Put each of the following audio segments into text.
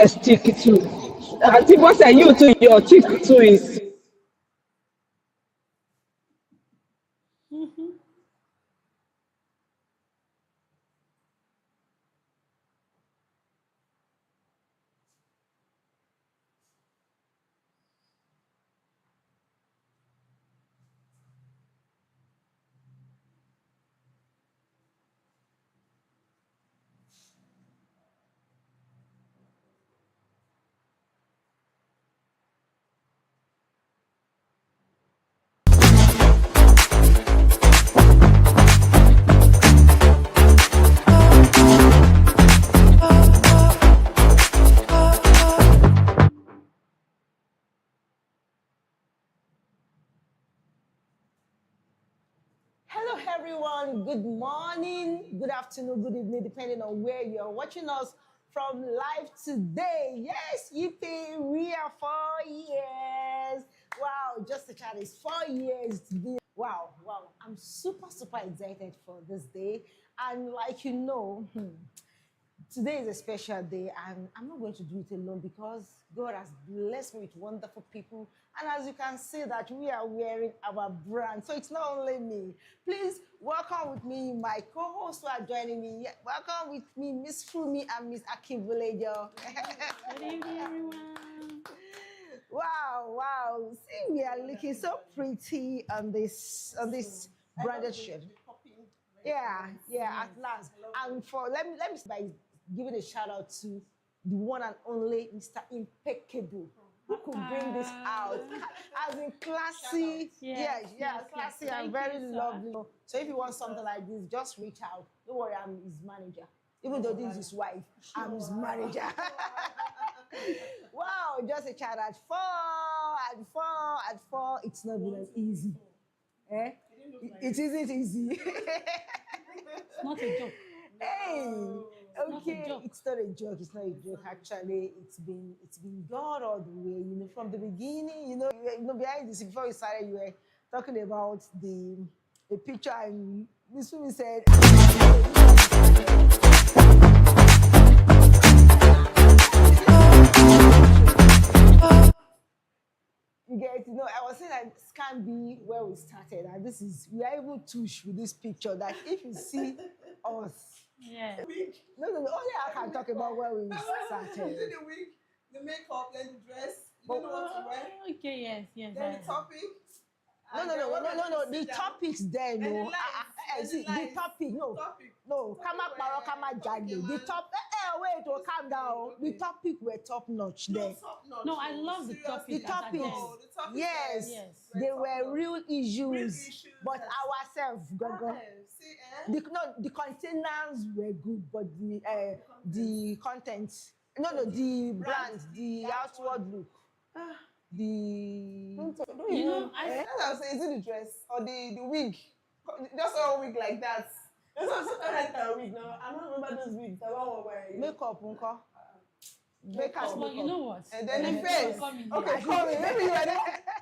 Stick too. I think what are you to your chick too is Mhm. Hello, everyone. Good morning, good afternoon, good evening, depending on where you're watching us from live today. Yes, yippee, we are 4 years. Wow, just the chat is 4 years. Wow, wow. I'm super, super excited for this day. And like today is a special day, and I'm not going to do it alone because God has blessed me with wonderful people. And as you can see that we are wearing our brand. So it's not only me. Please welcome with me my co-hosts who are joining me. Welcome with me Miss Fumi and Miss Akim Villager. Good evening, everyone. Wow, wow. See, we are looking so pretty on this branded shirt. Yeah, yeah, at last. And for let me start by giving a shout out to the one and only Mr. Impeccable, who could bring this out as in classy. Yes, Yeah, yeah, yes, yes. classy and Thank very you, sir. lovely. So if you want something like this, just reach out. Don't worry, I'm his manager. Even though this is his wife, I'm his manager. Wow, just a chat at four, it's not been easy. Eh? It isn't easy. It's not a joke. Hey, It's not a okay, joke. it's not a joke. It's not a joke. Actually, it's been God all the way. From the beginning. Behind this before we started, you were talking about the picture, and Miss Fumi said, You get, I was saying that this can't be where we started, and we are able to with this picture that if you see us, Yeah. no, only I can talk about where we started. You did the wig, the makeup, then the dress. You But don't know what to wear. Okay, yes, yes. Then the topic. No, and no, then no, when no, we no, no. sit The down, topics there, and the no. lines, and See, the the lines. topic, no. Topic. No, come up, Paro, come up, Topic, Jaggy. The man. top, wait, oh, calm down. Okay. The topic were top notch No, there. top notch. No, I love the Seriously. topic The as at topics, then. No, the topics yes, Yes. they top were notch. real issues, Real issues, but yes. ourselves, go. See, eh? The containers were good, but the content, no, the brand, the outward look, the don't You even, know, I eh? That's what I'm saying. Is it the dress or the wig? Just a wig like that. That's what I'm like a wig now. I don't remember those wigs. The one wearing. Makeup, unko. Makeup. but you know what? And then the Let me face. come in Okay, here. call me. Maybe you're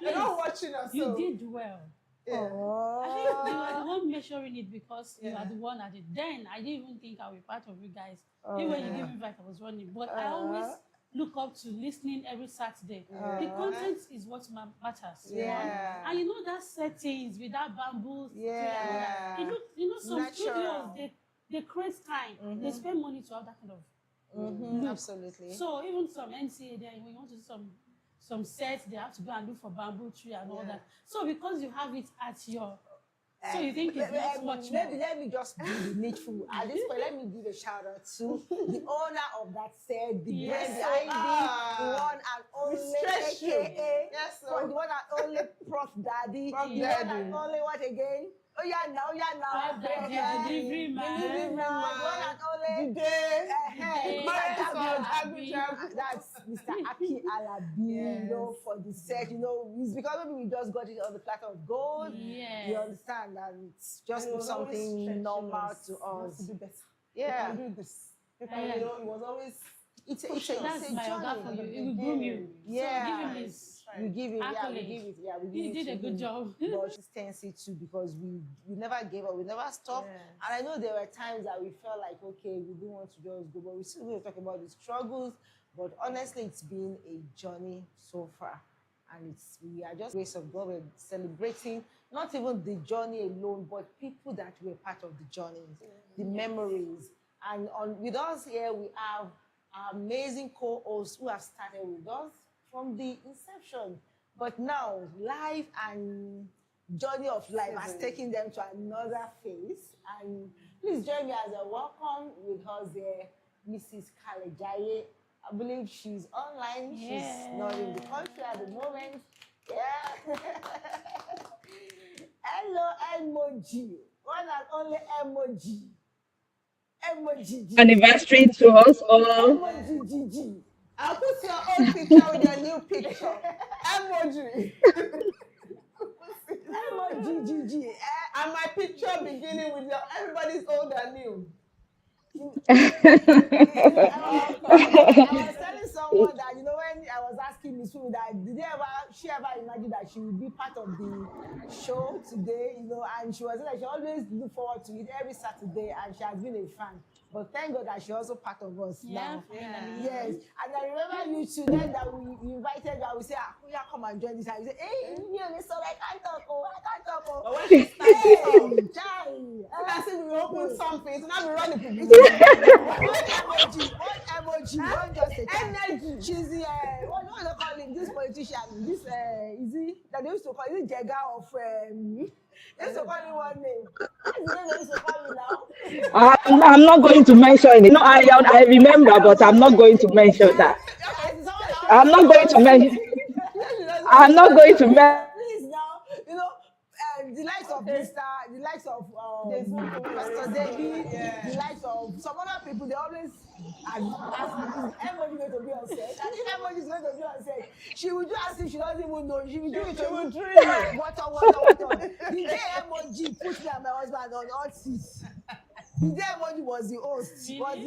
Please, not watching us. you So. did well. Yeah. I think you are the Oh, one measuring it because you are Yeah. the one at it. Then I didn't even think I would be part of you guys. Even when you gave me back, I was running. But I always look up to listening every Saturday. The content is what matters. You know? yeah, And you know that settings with that bamboo tree and all yeah. that. Some Natural. studios they create time. They spend money to have that kind of look. Absolutely. So even some NCA there, when you want to do some sets, they have to go and look for bamboo tree and all that. So because you have it at your, so you think it's not much more. Let me just do the needful. At this point, let me give a shout out to the owner of that set, the Yes. brand behind it, the one and only Stretch you. AKA, Yes, for sir. the one and only Prof Daddy, Prof the one Daddy. and only what again? Oh yeah, now, Prof Daddy, delivery man. Delivery man, the one and only. The day. day. Parents of Alabi. That's That's Mr. Aki Alabi, Yes. for the set, it's because maybe we just got it on the platter of gold. Yes. You understand that it's just And it was always something stretching normal us. to You have us. to do better. Yeah, You can do this. You can, Yeah. it was always it's a That's That's my journey. order for you. It will groom you. Yeah. So give him his we give it, yeah, we Accolade. give it, yeah, we give You it did to a good him. job. But consistency too, because we never gave up, we never stopped. Yes. And I know there were times that we felt like, okay, we didn't want to just go, but we still going to talk about the struggles. But honestly, it's been a journey so far. And we are just grace of God. We're celebrating not even the journey alone, but people that were part of the journey, the memories. And with us here, we have our amazing co-hosts who have started with us from the inception. But now, life and journey of life has taken them to another phase. And please join me as a welcome with us there, Mrs. Kalejaye. I believe she's online. Yeah. She's not in the country at the moment. Yeah. Hello, emoji. One and only emoji. Emoji. Anniversary to us all. Emoji GG. I'll put your old picture with your new picture. Emoji. Emoji GG. And my picture beginning with your everybody's old and new. I was telling someone that when I was asking Miss Fu that she ever imagine that she would be part of the show today, and she was saying that she always look forward to it every Saturday, and she has been a fan. But thank God that she also part of us Yeah, now. finally. Yes, and I remember you too. Then that we invited you, and we say, "Yeah, come and join this." And you say, "Hey, you so I can't talk. I can't talk." But when she started Hey, as if we open something, it's not be running for me. one emoji, one just a time. Energy. She's the what do they call him? This politician. This is he that they used to call it Jega of they used to call him one name. What's the name they used to call him now? I'm not going to mention it. No, I remember, but I'm not going to mention that. As someone that I'm always not going to mention. She doesn't I'm not going to mention. please now, the likes of the likes of Pastor David, the likes of some other people, they always ask me, is everybody going to be on set? And if everybody is going to be on set, she will do as if she doesn't even know. She will do it. She will to drill you. water. The day emoji put me and my husband on hot seats. The day emoji was the host, was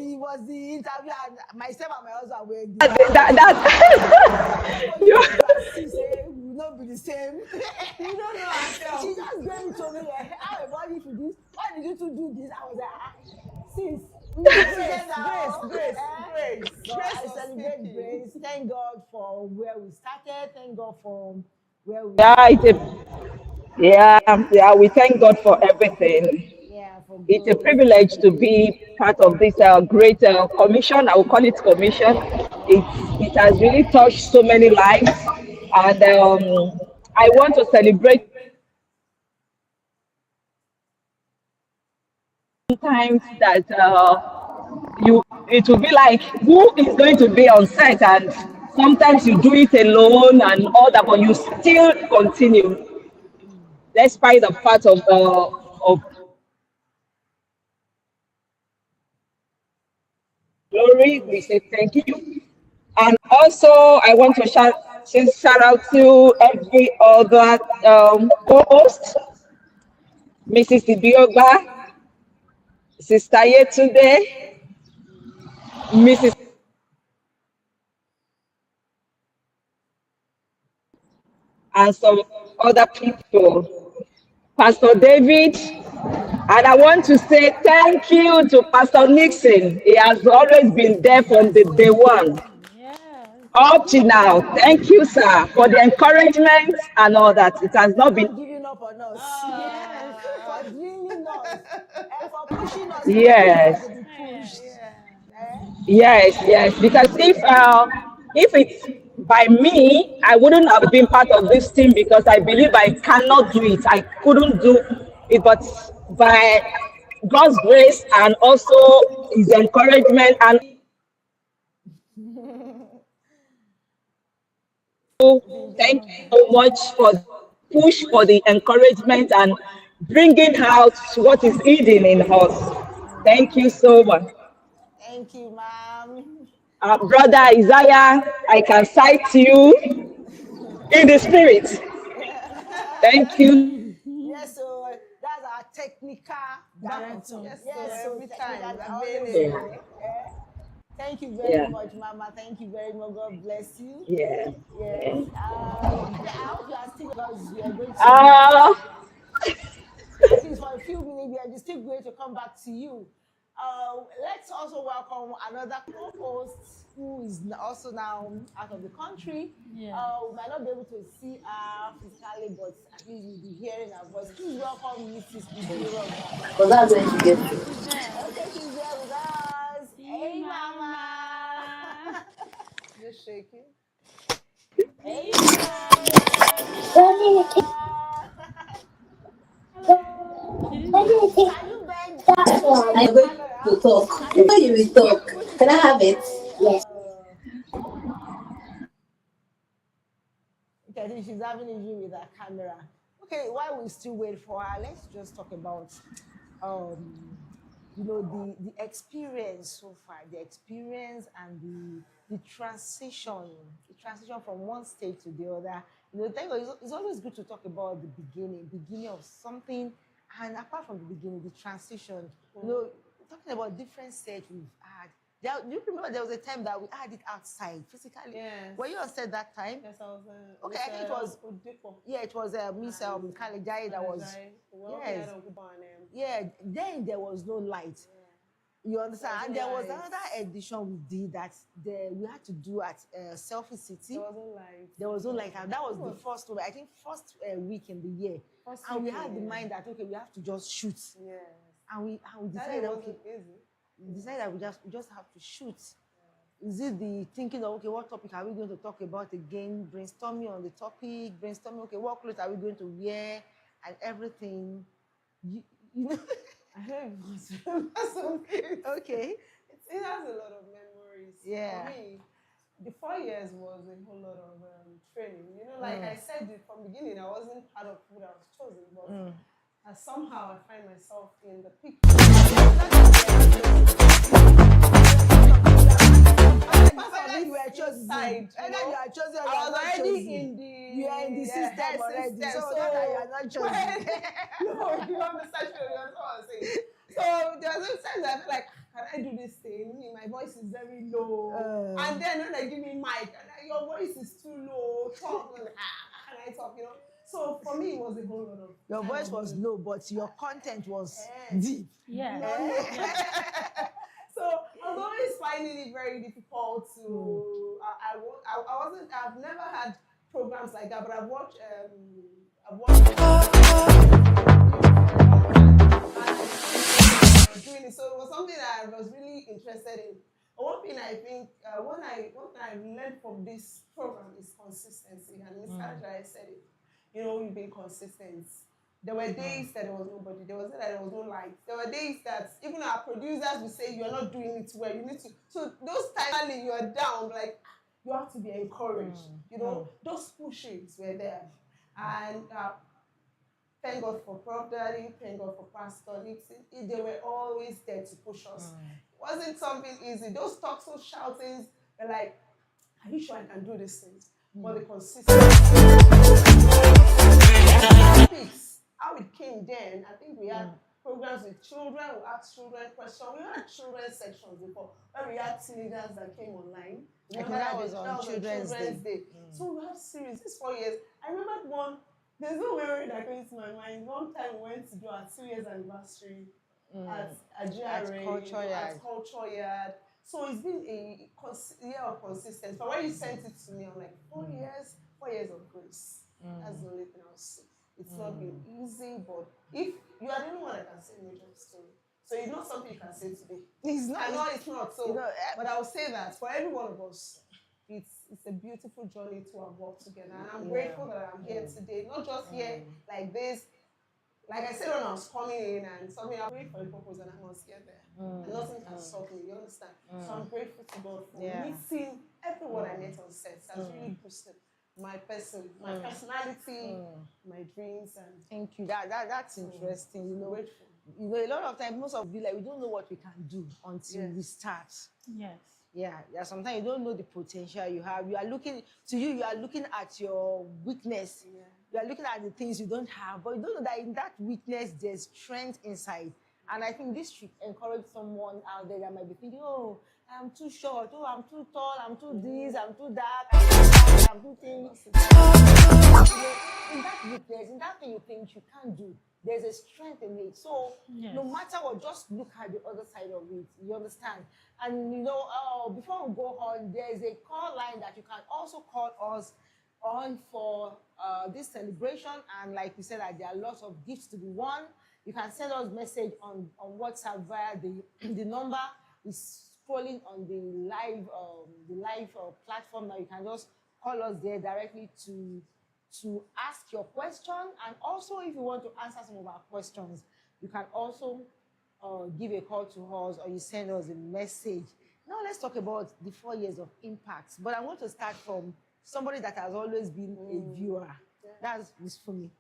the interview, and myself and my husband were You, will not be the same. We don't know ourselves. She just gave it to me like, how about if you do this? Why did you two do this? I was like, sis, Grace. So I celebrate grace. Thank God for where we started. Thank God for where we yeah, yeah. We thank God for everything. for It's a growth. privilege to be part of this great commission. I will call it commission. It has really touched so many lives, and I want to celebrate times that you it will be like who is going to be on set, and sometimes you do it alone and all that, but you still continue despite the fact of glory. We say thank you. And also, I want to shout out to every other co-host, Mrs. Ibioba, Sister Yetunde, Mrs. and some other people, Pastor David. And I want to say thank you to Pastor Nixon. He has always been there from the day one Yes. up to now. Thank you, sir, for the encouragement and all that. It has not been. Not giving up on us. Yes. For drilling us. And for pushing us when we Yes, wanted to be pushed. yes. Because if it's by me, I wouldn't have been part of this team because I believe I cannot do it. I couldn't do it, but by God's grace and also His encouragement, and thank you so much for the push, for the encouragement, and bringing out what is hidden in us. Thank you so much. Thank you, ma'am. Brother Isaiah, I can cite you in the spirit. Thank you. Yes, so that's our technical director. Director. Yes, so every technical time, always available. there. Thank you very Yeah. much, Mama. Thank you very much. God bless you. Yeah. Yes. Yeah. I hope you are still because we are going to, Uh, at least for a few minutes, we are still going to come back to you. Let's also welcome another co-host who is also now out of the country. Yeah. We might not be able to see her physically, but at least you'll be hearing her voice. Please welcome Mrs. Udiroga. But that's when she gets it. She's there. Okay, she's here with us. Hey, Hey, Mama. mama. Just shaking. Hey, Hey, Mama. she didn't know she was Can you bend? That's Can you why bend I'm the going camera? to talk. Can you Before you push will it? talk, Push it can I a have it? little. Yes. Okay, I think she's having issue with her camera. Okay, while we still wait for her, let's just talk about um the experience so far, the experience and the transition from one state to the other. Thank God, it's always good to talk about the beginning of something, and apart from the beginning, the transition. Talking about different states we've had. Do you remember there was a time that we had it outside physically? Yes. Were you on set that time? Yes, I was. Okay, I think it was. Yeah, it was Miss Kalejai that was. Yes. Yeah, then there was no light. You understand? There was And no there was light. another edition we did that we had to do at Selfie City. There wasn't light. There was no light, and that was the first one. I think first week in the year. First And we week, had the yeah. mind that okay, we have to just shoot. Yes. And we That decided wasn't okay, easy. we decided that we just have to shoot. Is it the thinking of okay, what topic are we going to talk about again? Brainstorming on the topic, brainstorming, okay, what clothes are we going to wear and everything. You know. I don't even remember something. Okay. It has a lot of memories. Yeah. For me, the 4 years was a whole lot of training. Like I said it from the beginning, I wasn't part of who I was chosen, but somehow I find myself in the peak. You were chosen. Side, Either you are chosen or you I are was not already chosen. in the You are in the system head already. system. So not that you are not chosen. No, you understand what I'm saying. So there was a time that I feel like, can I do this thing? My voice is very low. And then when they give me mic, your voice is too low. Talk, can I talk? So for me, it was a whole lot of. Your voice was low, but your content was deep. Yeah. So I was always finding it very difficult to. I've never had programs like that, but I've watched. Doing it, so it was something that I was really interested in. But one thing I think, one thing I learned from this program is consistency, and Ms. Ajay said it. You've been consistent. There were days that there was nobody. There was days that there was no light. There were days that even our producers would say, you're not doing it well. You need to. So those times you are down, like, you have to be encouraged. Those pushings were there. And thank God for Prof. Daddy, thank God for Pastor Nixon. They were always there to push us. It wasn't something easy. Those talks, those shoutings, were like, are you sure I can do these things? But the consistency. Topics, how it came then, I think we had programs with children, we asked children questions, we had children's sections before, where we had teenagers that came online. Remember that was on Children's Day. So we have series, this 4 years. I remember one, there's no memory that came to my mind. One time we went to do our 2 years anniversary at GRA, at Culture Yard. So it's been a year of consistency. But when you sent it to me, I'm like, 4 years of grace. That's the only thing I'll say. It's not been easy, but if you are the only one that can say major story. So it's not something you can say today. It's not. I know it's not. So, but I will say that for every one of us, it's a beautiful journey to have worked together. And I'm grateful that I'm here today. Not just here like this. Like I said when I was coming in and something, I prayed for a purpose and I must get there. And nothing can stop me, you understand? So I'm grateful to God for meeting everyone I met on set. That's really boosted my person, my personality, my dreams, and thank you. That's interesting. grateful. A lot of times, most of we we don't know what we can do until we start. Yes. Yeah. Sometimes you don't know the potential you have. You are looking at your weakness. Yeah. You are looking at the things you don't have, but you don't know that in that weakness there's strength inside. And I think this should encourage someone out there that might be thinking, oh, I'm too short, oh, I'm too tall, I'm too this, I'm too dark, I'm too thin. In that weakness, in that thing you think you can't do, there's a strength in it. So no matter what, just look at the other side of it. You understand? And before we go on, there's a call line that you can also call us on for this celebration. And like we said, that there are lots of gifts to be won. You can send us message on WhatsApp via the number is scrolling on the live platform. Now you can just call us there directly to ask your question. And also, if you want to answer some of our questions, you can also give a call to us, or you send us a message. Now let's talk about the 4 years of impact. But I want to start from somebody that has always been a viewer. That's for me,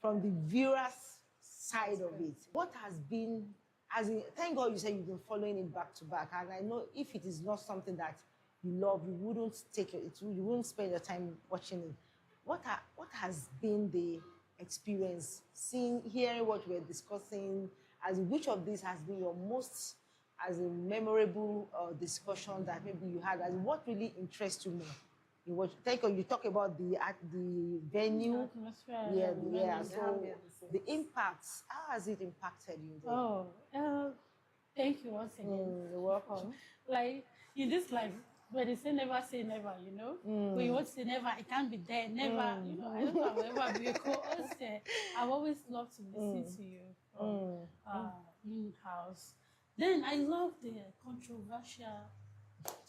from the viewer's side of it. What has been, thank God you said you've been following it back to back. And I know if it is not something that you love, you wouldn't you wouldn't spend your time watching it. What has been the experience, hearing what we're discussing? Which of these has been your most a memorable discussion that maybe you had? What really interests you more? You talk about the venue, So the impacts, how has it impacted you? Thank you once again. You're welcome. Like in this life, when they say never, you know. When you want to say never, it can't be there. Never, you know. I don't know if I'll ever be a co-host there. I've always loved to listen to you from in-house. Then I love the controversial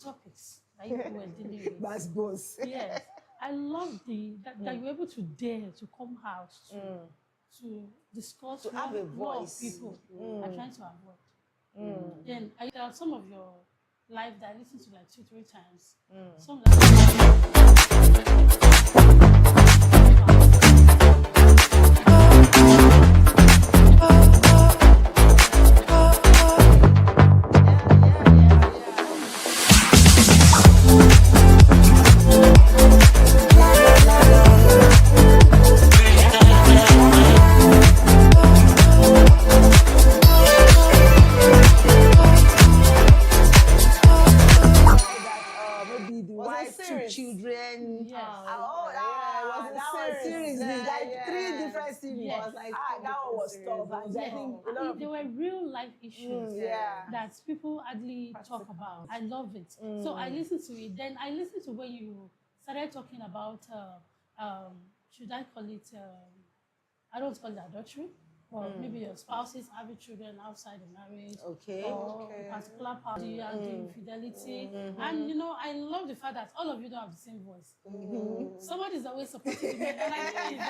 topics that you were dealing with. That's boss. Yes, I love that you're able to dare to come out to discuss to have a voice. People are trying to avoid. Then there are some of your live that I listened to like 2-3 times. Some children. Yes. That was series. Like 3 different series. Yes. That one was tough. And yes. I think there were real life issues that people hardly talk about. I love it. So I listened to it. Then I listened to when you started talking about should I call it I don't call it adultery. Or maybe your spouses having children outside the marriage. Or a particular party and the infidelity. And you know, I love the fact that all of you don't have the same voice. Somebody is always supporting the men. And I think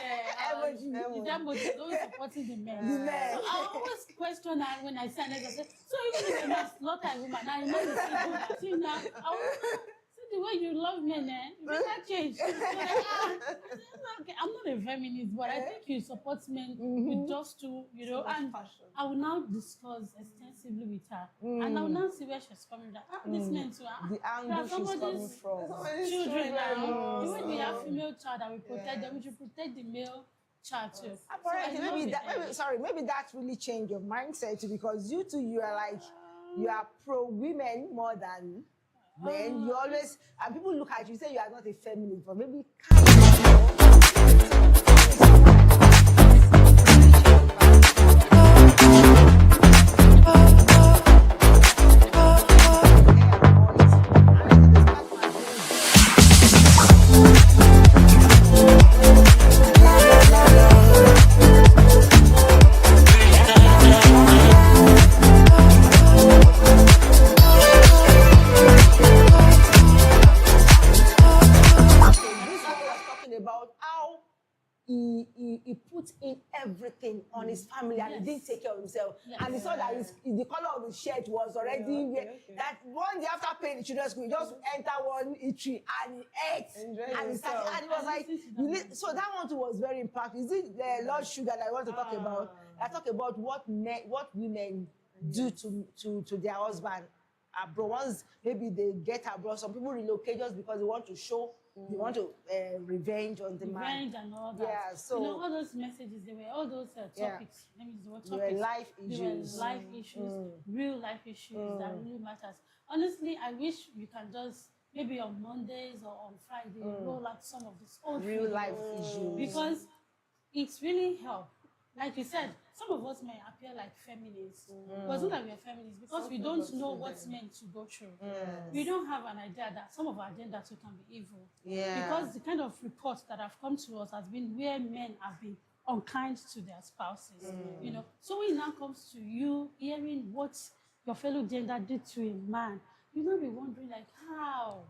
it's always supporting the men. So I always question her when I say I say, so even if you're not slaughter a woman, now you know the see now. The way you love men, you better change. So I'm not a feminist, but I think you support men with just to, you know, and I will now discuss extensively with her. And I will now see where she's coming from. This men too. The angle she's coming from. Children now. The way we have female child that we protect them, we should protect the male child too. Apparently, maybe that really changed your mindset too, because you are like, you are pro women more than men. You always, and people look at you, say you are not a feminist, but maybe kind he put in everything on his family and he didn't take care of himself. And he saw that the color of his shirt was already that one day after paying the children's school, he just enter one eatery and he ate. And he started, and it was like, so that one too was very impactful. Is it the Lord Sugar that I want to talk about? I talk about what women do to their husband abroad. Once maybe they get abroad, some people relocate just because they want to show They want to revenge on the man. Revenge and all that. Yeah, so all those messages, they were all those topics. Let me use the word they were topics. life They issues. were life issues, real life issues that really matters. Honestly, I wish you can just maybe on Mondays or on Friday roll out some of these old Real videos. life issues. Because it's really helped. Like you said, some of us may appear like feminists, but it's not that we are feminists because we don't know what's meant to go through. We don't have an idea that some of our agendas can be evil. Yeah. Because the kind of reports that have come to us has been where men have been unkind to their spouses. So when it now comes to you hearing what your fellow gender did to a man, you don't be wondering like how.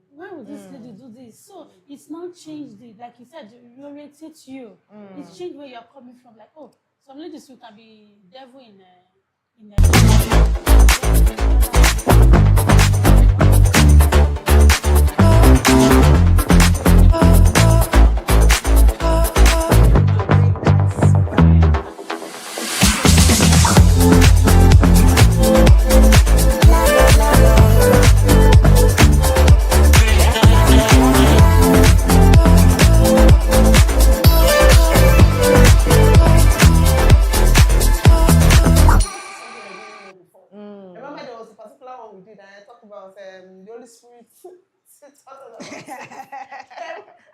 Why would this lady do this? So it's not changed it. Like you said, it orientates you. It's changed where you're coming from. Like, oh, some ladies who can be devil in the Holy Spirit.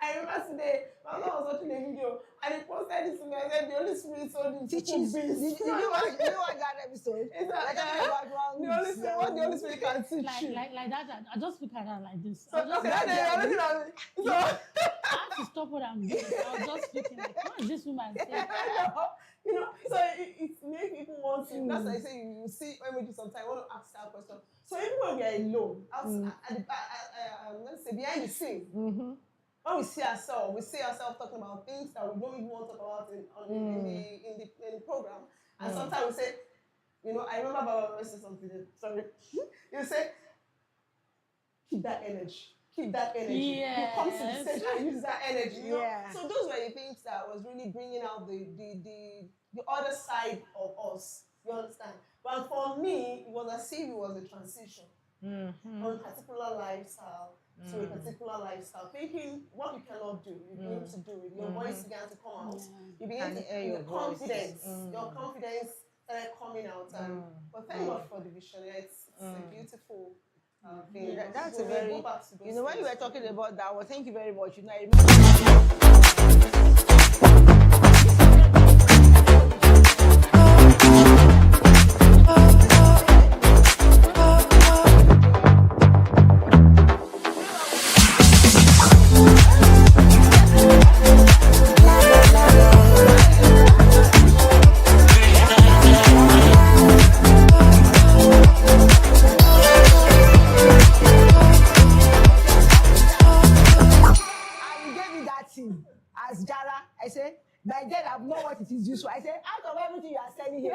I remember today, my mom was watching a video and he posted this to me. I said, the Holy Spirit told him Teaching. Did you watch that episode? It's like, the Holy Spirit, what the Holy Spirit can teach you. Like that. I just look at her like this. So, I have to stop what I'm doing. I was just looking like, what is this woman saying? So it makes people want to. That's why I say you see when we do sometimes, I want to ask that question. So even when we are alone, let's say behind the scene, when we see ourselves talking about things that we don't even want to talk about in the program. And sometimes we say, I remember Baba said something. Sorry, you say, keep that energy. Keep that energy. Yes. You come to the stage and use that energy. Yeah. So those were the things that was really bringing out the other side of us. You understand? But for me, it was as if it was a transition from a particular lifestyle to a particular lifestyle. Thinking what you cannot do, you begin to do it. Your voice began to come out. You begin to air your confidence. Your confidence started coming out. But thank God for the vision. It's a beautiful thing. That's So a we very, go back to those when you were things. talking about that, well, thank you very much. I remember. As Jara, I say, by then I've known what it is useful. I say, out of everything you are selling here,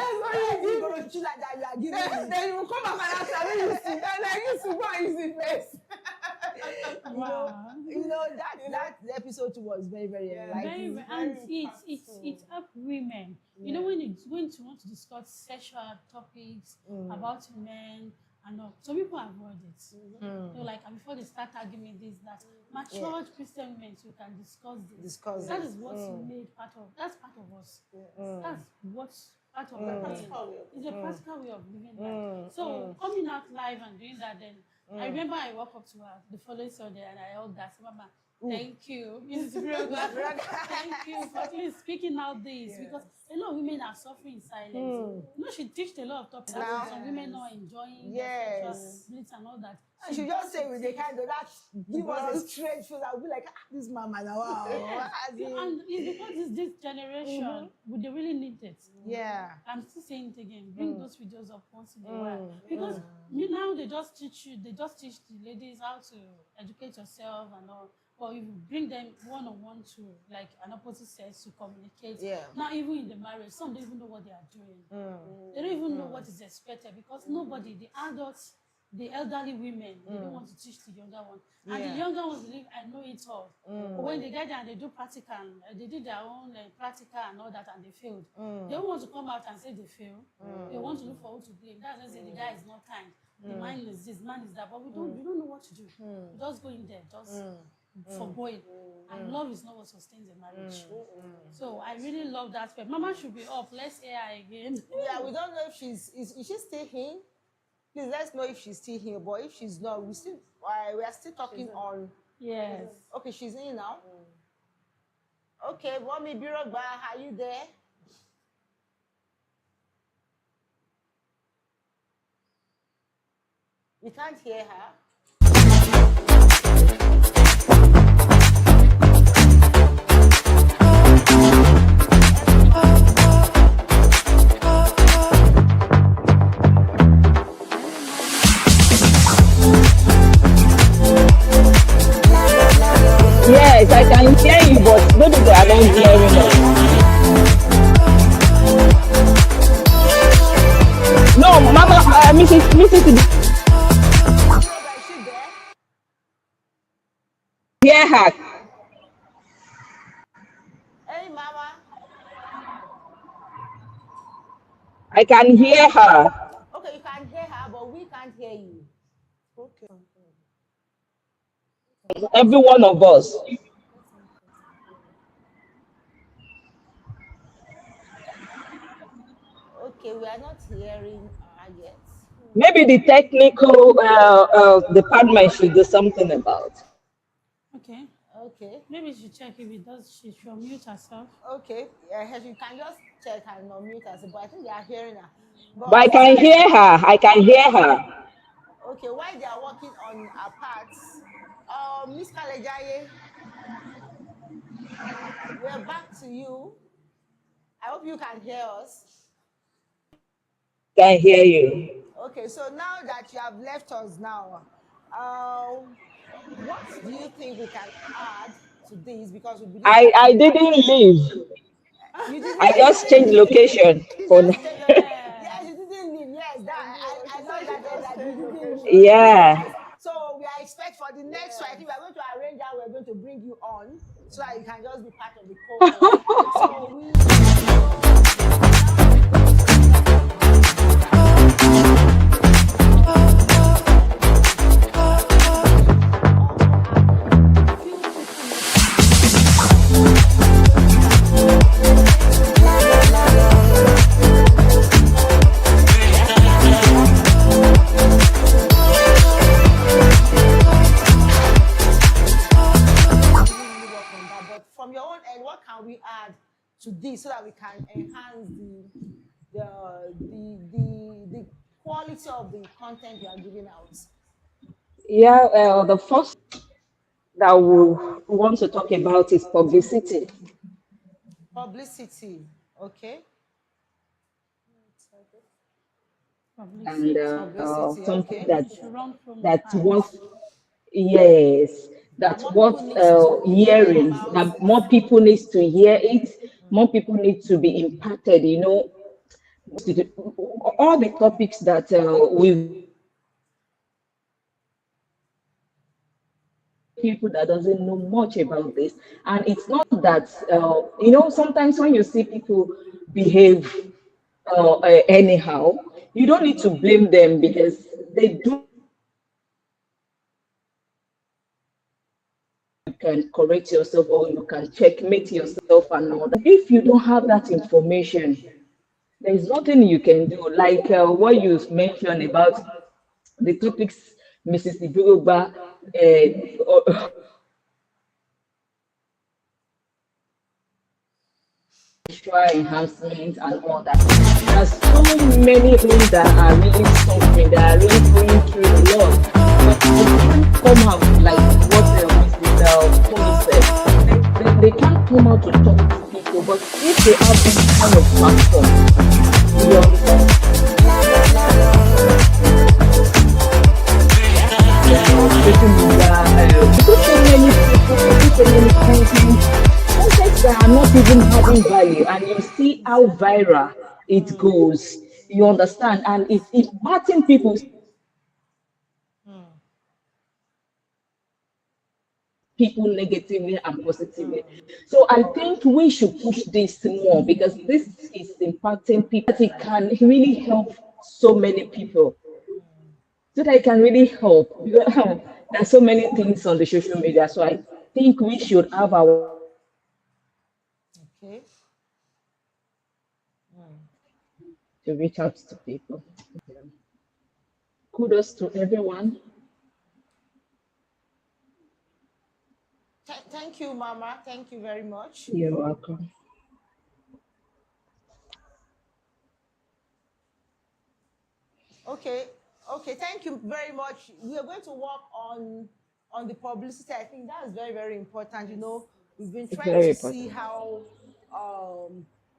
you go to choose like that you are giving me. Then you will come back and ask me, you see, and I used to go and use it first. That episode was very, very enlightening. And it helped women. When you want to discuss sexual topics about men and all, some people avoid it. They're like, and before they start arguing this, that matured Christian women who can discuss this. That is what's made part of. That's part of us. That's what's part of that. It's a practical way of living life. So coming out live and doing that, then I remember I walked up to her the following Sunday and I hugged her. I said, Mama, thank you. Thank you for at least speaking out this because a lot of women are suffering in silence. She teached a lot of topics that some women not enjoying their sexual and all that. I should just say with the kind of that give us a strange feel. I'll be like, this mama now. Wow. And it's because this generation, they really need it. Yeah. I'm still saying it again. Bring those videos up once in a while. Because now they just teach the ladies how to educate yourself and all. Or you bring them one-on-one to like an opposite sex to communicate. Yeah. Now even in the marriage, some don't even know what they are doing. They don't even know what is expected because nobody, the adults, the elderly women, they don't want to teach the younger ones. And the younger ones believe, I know it all. But when they get there and they do practical, they did their own practical and all that and they failed. They don't want to come out and say they failed. They want to look for who to blame. That's why they say the guy is not kind. The man is this, man is that. But we don't know what to do. We just go in there, just foregoing. And love is not what sustains a marriage. So I really love that. But Mama should be off. Let's hear her again. Yeah, we don't know if is she still here? Please let's know if she's still here. But if she's not, we are still talking on. Yes. Okay, she's in now. Okay, Mommy Birogba, are you there? We can't hear her. Yes, I can hear you, but maybe they are not hearing us. No, Mama, Mrs. Birogba, is she there? Hear her. Hey, Mama. I can hear her. Okay, you can hear her, but we can't hear you. Okay. Every one of us. Okay, we are not hearing her yet. Maybe the technical department should do something about. Okay. Okay. Maybe she check if it does. She should mute herself. Okay. Yeah, you can just check and unmute us, but I think they are hearing her. But I But can hear her. I can hear her. okay, while they are working on our parts, Miss Kalejaye, we're back to you. I hope you can hear us. Can hear you. Okay, so now that you have left us now, what do you think we can add to this? Because we believe I that I didn't leave. you did I not. You just changed didn't leave. location You for just now. stayed. Yes, Yeah. you didn't leave. Yes, that She I said love she that. just That you changed didn't leave. location. Yeah. Yes. So we are expect for the next. So I think we are going to arrange how we're going to bring you on, so that you can just be part of the co-host. So we. So now we're going to really work on that. But from your own end, what can we add to this so that we can enhance the quality of the content we are giving out? Yeah. The first that we want to talk about is publicity. Publicity. Okay. And Publicity. Publicity. something Okay. that We should run promo that's ads. what yes That that's more what people need to hear hearing about that it. more people needs to hear it, more people need to be impacted, all the topics that we've people that doesn't know much about this. And it's not that sometimes when you see people behave anyhow, you don't need to blame them because they do. You can correct yourself or you can checkmate yourself and all that. If you don't have that information, there's nothing you can do. Like what you mentioned about the topics Mrs. Iburuba sexual enhancement and all that. There's so many things that are really suffering, that are really going through a lot. But they can't come out like what Mrs. Tony said. They can't come out to talk to people, but if they have this kind of platform, you understand? Social media, because so many people, so many content that are not even having value, and you see how viral it goes. You understand, and it's impacting people negatively and positively. So I think we should push this more because this is impacting people. That it can really help so many people. So that it can really help. There's so many things on the social media. So I think we should have our Okay. to reach out to people. Kudos to everyone. Thank you, Mama. Thank you very much. You're welcome. Okay. Okay. Thank you very much. We are going to work on the publicity. I think that's very, very important. You know, we've been trying Very to important. see how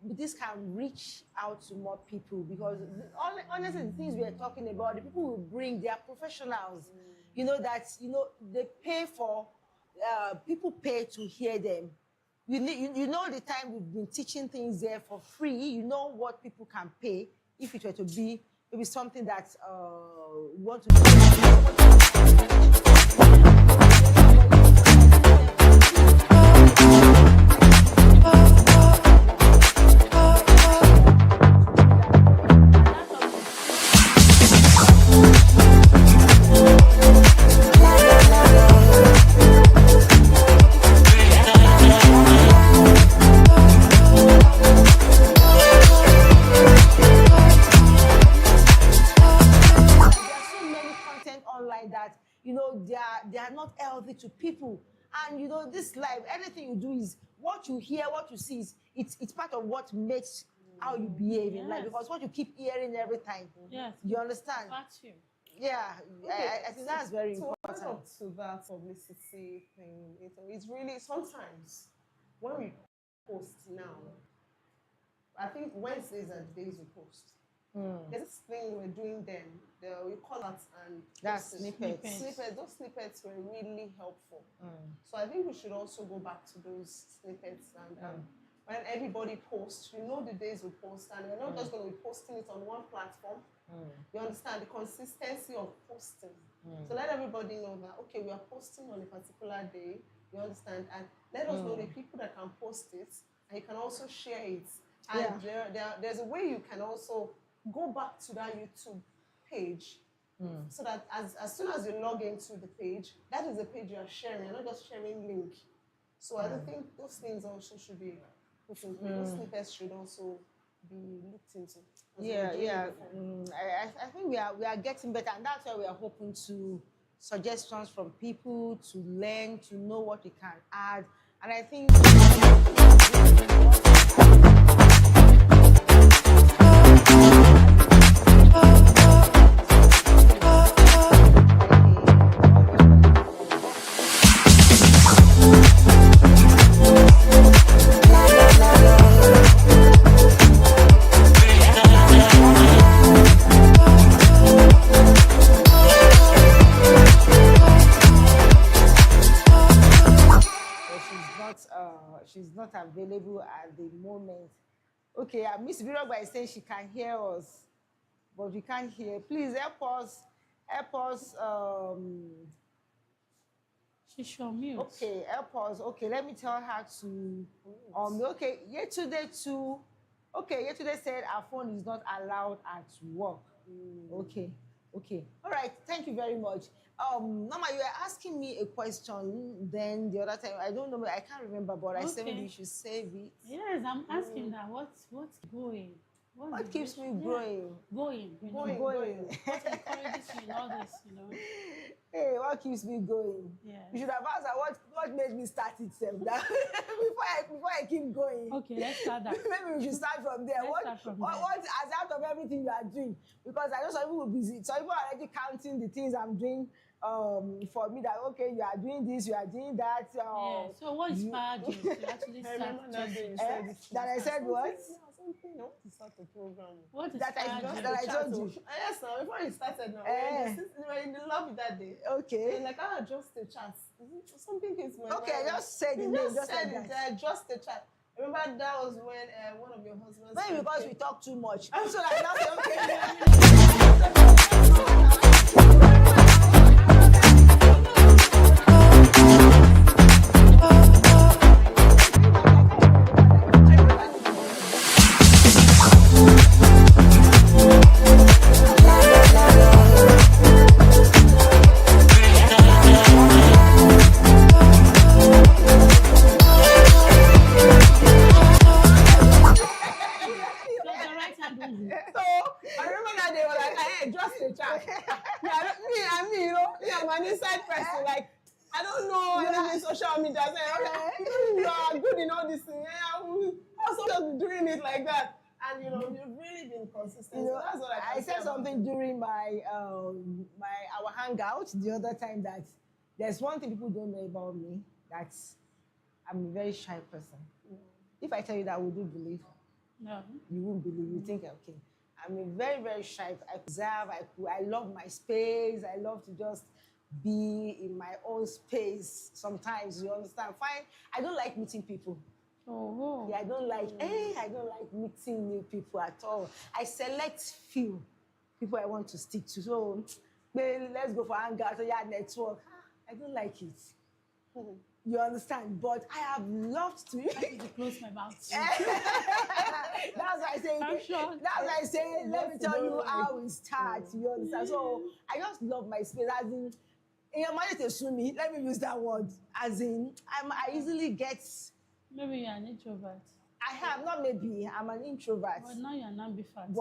this can reach out to more people, because honestly, the things we are talking about, the people we bring, they are professionals. You know that they pay for people pay to hear them. You know the time we've been teaching things there for free. You know what people can pay if it were to be maybe something that we want to that they are not healthy to people. And this life, anything you do is what you hear, what you see is it's part of what makes how you behave in life, because what you keep hearing every time. Yes. You understand? Yeah, okay. I think that's very important. To up to that publicity thing, it's really sometimes when we post now, I think Wednesdays are the days we post. There's this thing we're doing then, we call that and that's snippets. Those snippets were really helpful. So I think we should also go back to those snippets and when everybody posts, the days we post, and we're not just going to be posting it on one platform. You understand the consistency of posting. So let everybody know that okay, we are posting on a particular day. You understand, and let us know the people that can post it, and you can also share it. And there's a way you can also go back to that YouTube page, so that as soon as you log into the page, that is the page you are sharing. You're not just sharing link. So I don't think those things also should be put in place. Those snippets should also be looked into. I think we are getting better, and that's why we are hoping to suggestions from people to learn, to know what we can add. And I think she's not available at the moment. Okay, Miss Virogba is saying she can hear us, but we can't hear. Please help us. She's on mute. Okay, help us. Okay, let me tell her to. Okay, yesterday too. Okay, yesterday said our phone is not allowed at work. Okay. All right. Thank you very much. Mama, you were asking me a question then the other time. I don't know. I can't remember, but I said maybe you should save it. Yes, I'm asking that. What's going? What keeps me growing? Going. Going. What encourages you in all this, Hey, what keeps me going? Yeah. You should have asked her what made me start itself. Before I keep going. Okay, let's start that. Maybe we should start from there. What as out of everything you are doing? Because I know some people will be busy. Some people are already counting the things I'm doing for me, that okay, you are doing this, you are doing that. So what inspired you to actually start? That I said what? Something to start the program. What that I told you? Yes, now before you started, now we were in the lobby that day. Okay. And like I adjust the chat. Something came to my mind. Okay, I just said the name. Just said it. Adjust the chat. Remember that was when one of your husbands. Maybe because we talk too much. So I now say okay. an inside person. Like, I don't know anything social media. I say, you are good in all this thing. I will also just be doing it like that. And you've really been consistent. So that's what I said something during my our hangout the other time, that there's one thing people don't know about me, that I'm a very shy person. If I tell you that, would you believe? No. You won't believe. You think, okay. I'm a very, very shy. I observe. I love my space. I love to just be in my own space. Sometimes, you understand. Fine. I don't like meeting people. Oh. Yeah, I don't like meeting new people at all. I select few people I want to stick to. So, let's go for hangout. So yeah, network. I don't like it. You understand? But I have loved to. I need to close my mouth. That's why I say. I'm sure. That's why I say. Let me tell you how it starts. You understand? So I just love my space. As in your mind to sue me. Let me use that word. As in, I easily get. Maybe you're an introvert. I am not. Maybe I'm an introvert. But now you're an ambivert.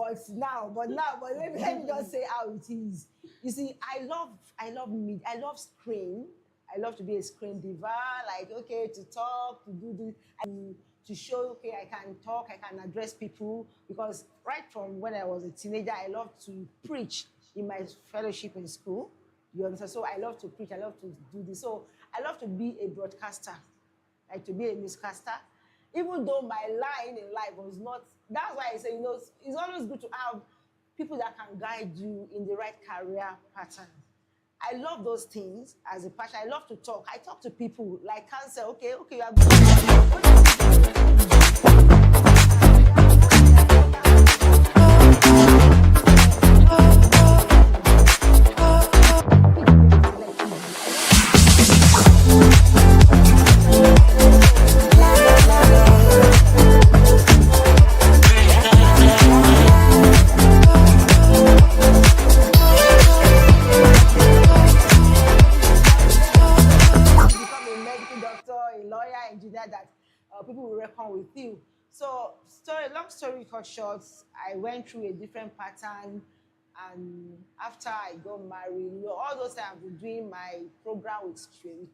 But let me just say how it is. You see, I love media. I love screen. I love to be a screen diva, like, okay, to talk, to do this, and to show, okay, I can talk, I can address people, because right from when I was a teenager, I loved to preach in my fellowship in school. You understand? So I love to preach, I love to do this. So I love to be a broadcaster, like to be a newscaster. Even though my line in life was not, that's why I say, it's always good to have people that can guide you in the right career pattern. I love those things as a passion. I love to talk. I talk to people like cancer. Okay, you have. People will reckon with you. So, long story cut short, I went through a different pattern, and after I got married, all those times I've been doing my program with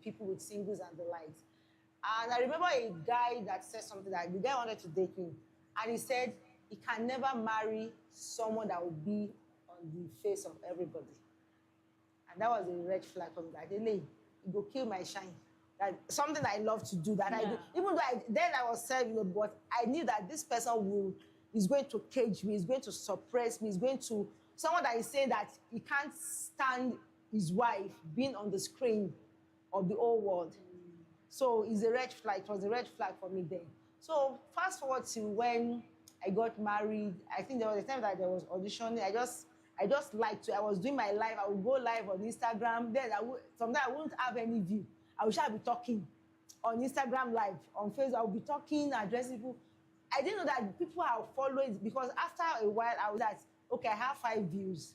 people with singles and the likes. And I remember a guy that said something, that the guy wanted to date me, and he said he can never marry someone that will be on the face of everybody. And that was a red flag for me. Like, he go kill my shine. That something I love to do, that I do. Even though I was sad, but I knew that this person is going to cage me, is going to suppress me, is going to, someone that is saying that he can't stand his wife being on the screen of the whole world. So it's a red flag. It was a red flag for me then. So fast forward to when I got married. I think there was a time that there was auditioning. I just liked to. I was doing my live. I would go live on Instagram. Then sometimes I wouldn't have any view. I would be talking on Instagram live, on Facebook. I would be talking, addressing people. I didn't know that people are following, because after a while, I was like, okay, I have 5 views.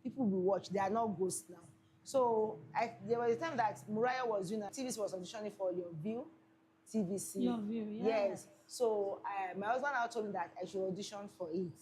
People will watch. They are not ghosts now. So there was a time that Muriah was doing, TVC was auditioning for Your View, TVC. Your View, yeah. Yes. So my husband now told me that I should audition for it.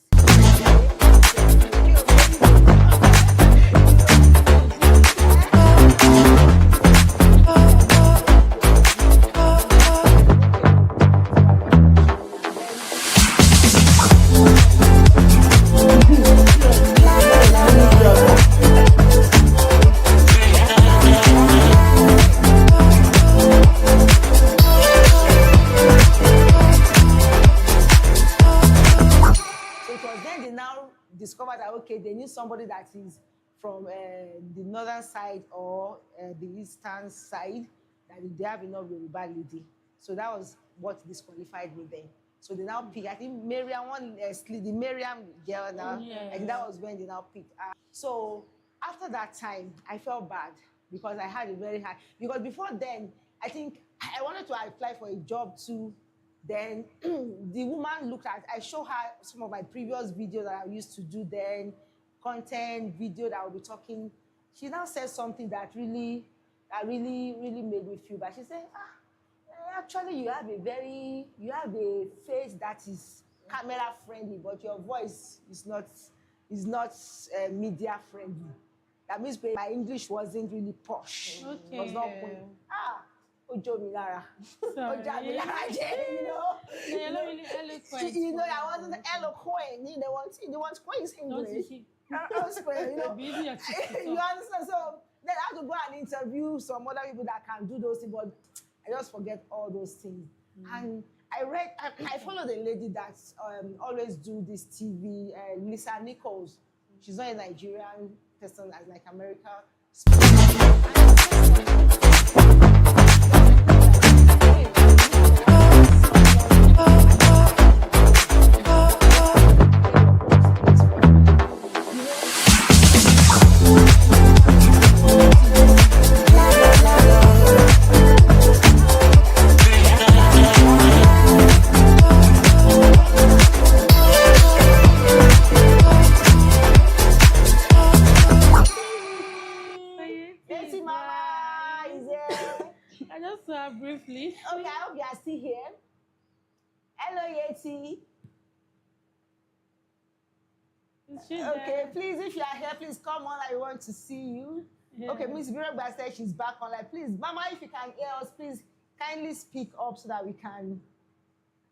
Discovered that, okay, they need somebody that is from the northern side or the eastern side, that they have enough Yoruba lady. So that was what disqualified me then. So they now pick, I think Miriam, the Miriam girl now, and that was when they now picked. So after that time, I felt bad, because I had a very high, because before then, I think I wanted to apply for a job too. Then the woman looked at, I showed her some of my previous videos that I used to do then, content, video that I will be talking. She now said something that really made me feel bad. She said, actually you have a face that is camera friendly, but your voice is not media friendly. That means my English wasn't really posh. It was not Okay. going. Ah, Ojo Milara. Sorry. Ojo Milara, you know. No, you're not really eloquent. You know, for I it, wasn't though. eloquent. They want Queen's Don't you English. keep I was you know. be using your cheeks to You talk. understand? So then I have to go and interview some other people that can do those things, but I just forget all those things. And I follow the lady that always do this TV, Lisa Nichols. She's not a Nigerian person, as like America. Yeti Mama is here. I just saw her briefly. Okay, I hope you are still here. Hello, Yeti. She's Okay, there. please, if you are here, please come on. I want to see you. Yeah. Okay, Miss Biragba said she's back online. Please, Mama, if you can hear us, please kindly speak up so that we can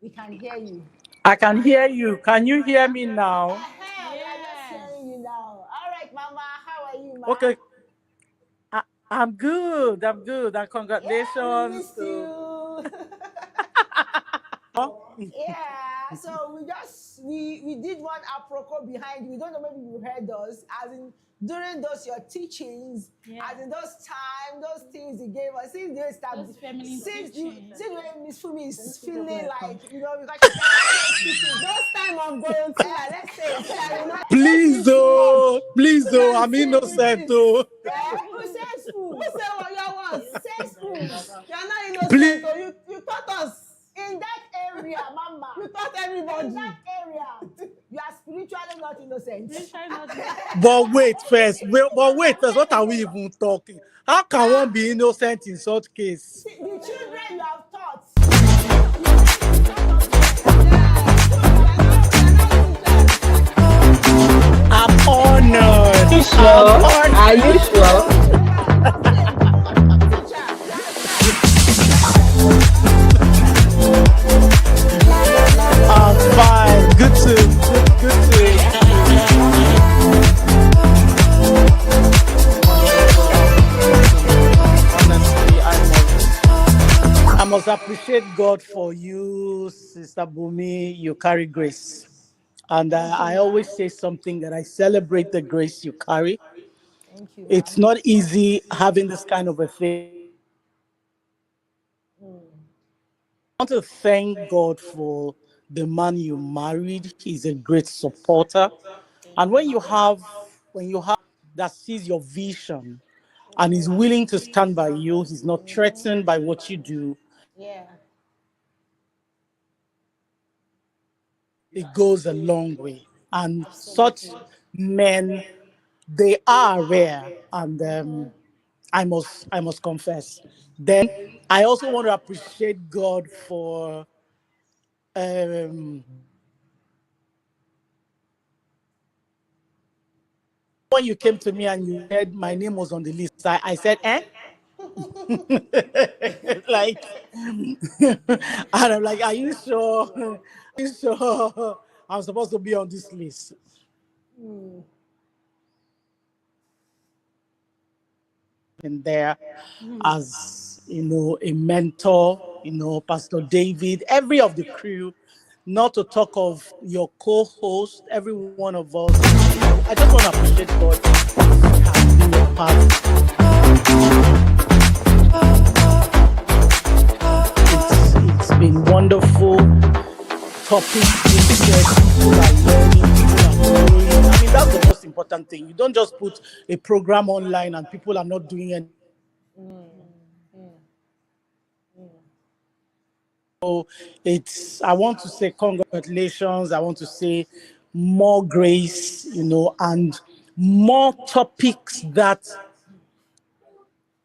hear you. I can hear you. Can you hear me now? We are just Yes. hearing you now. All right, Mama, how are you, Ma? Okay, I'm good. I'm good. And Yeah, we congratulations missed to. you. Yeah, so we did one apropos behind you. We don't know, maybe you heard us, as in during those your teachings, Yeah. as in those time, those things you gave us. Since they start, Those feminine since teachings. when Miss Fumi is feeling like, you know, because she said Those time of volunteer, let's say, so that we not Please, oh, please, oh, I'm innocent, oh. who says who school? say what you want? Says school. You are not innocent, Please. so you taught us. In that area, Mama. You taught In everybody. that area, you are spiritually not innocent. Spiritually not But wait first. What are we even talking? How can one be innocent in such case? The children you have taught. I'm honored. You I'm sure? Are honored. you sure? I'm fine. Honestly, I must appreciate God for you, Sister Bumi. You carry grace. And I always say something that I celebrate the grace you carry. Thank you, It's ma'am. not easy having this kind of a thing. I want to thank God for the man you married. He's a great supporter. And when you have that sees your vision and is willing to stand by you, he's not threatened by what you do. Yeah, It goes a long way. And such absolutely. men, they are rare. And I must confess. Then I also want to appreciate God for when you came to me and you said my name was on the list. I said, eh? Like, and I'm like, are you sure? Are you sure I'm supposed to be on this list? In there as a mentor, Pastor David, every of the crew, not to talk of your co-host, every one of us. I just want to appreciate God has been a part. It's been wonderful. Topics being shared, people are learning, people are growing. I mean, that's the most important thing. You don't just put a program online and people are not doing anything. So I want to say congratulations. I want to say more grace, and more topics that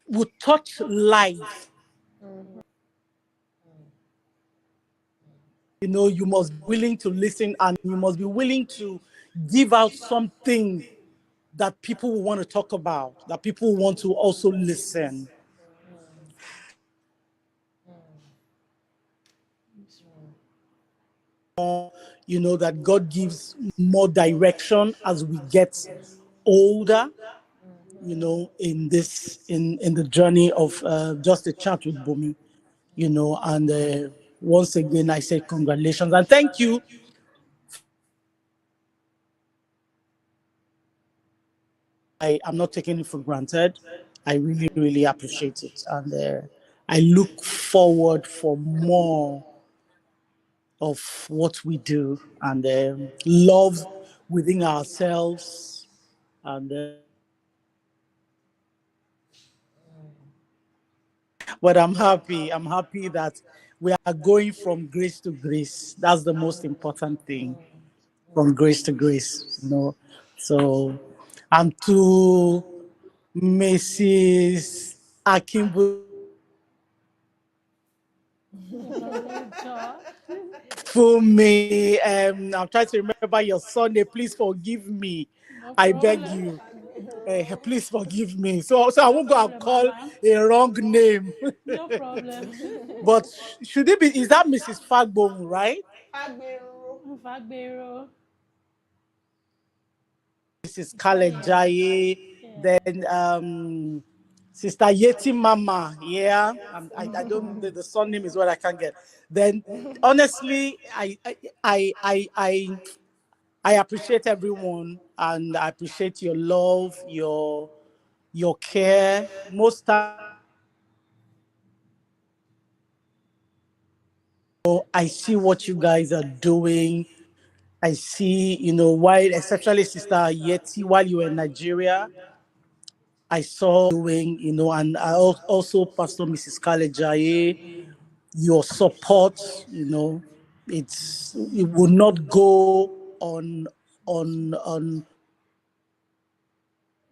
would touch life. You must be willing to listen and you must be willing to give out something that people will want to talk about, that people want to also listen. That God gives more direction as we get older, in the journey of just a chat with Bumi, and once again, I say congratulations and thank you. I am not taking it for granted. I really, really appreciate it. And I look forward for more of what we do and love within ourselves. And but I'm happy. I'm happy that we are going from grace to grace. That's the most important thing. From grace to grace. So, and to Mrs. Akimbu Evaluator. for me. I'm trying to remember your Sunday. Please forgive me. No I beg problem. you. Please forgive me. So I No won't go and problem, call Mama. a wrong name. No problem. But should it be? Is that Mrs. Fagbong, right? Agbero. Fagbero. Mrs. Sister Khaled Yeti. Jaye. Yeah. Then Sister Yeti Mama. Yeah, I don't. The surname is what I can't get. Then honestly, I appreciate everyone, and I appreciate your love, your care. Most time, I see what you guys are doing. I see, while especially Sister Yeti, while you were in Nigeria, I saw doing, and also Pastor Mrs. Kale Jaye, your support, it will not go on.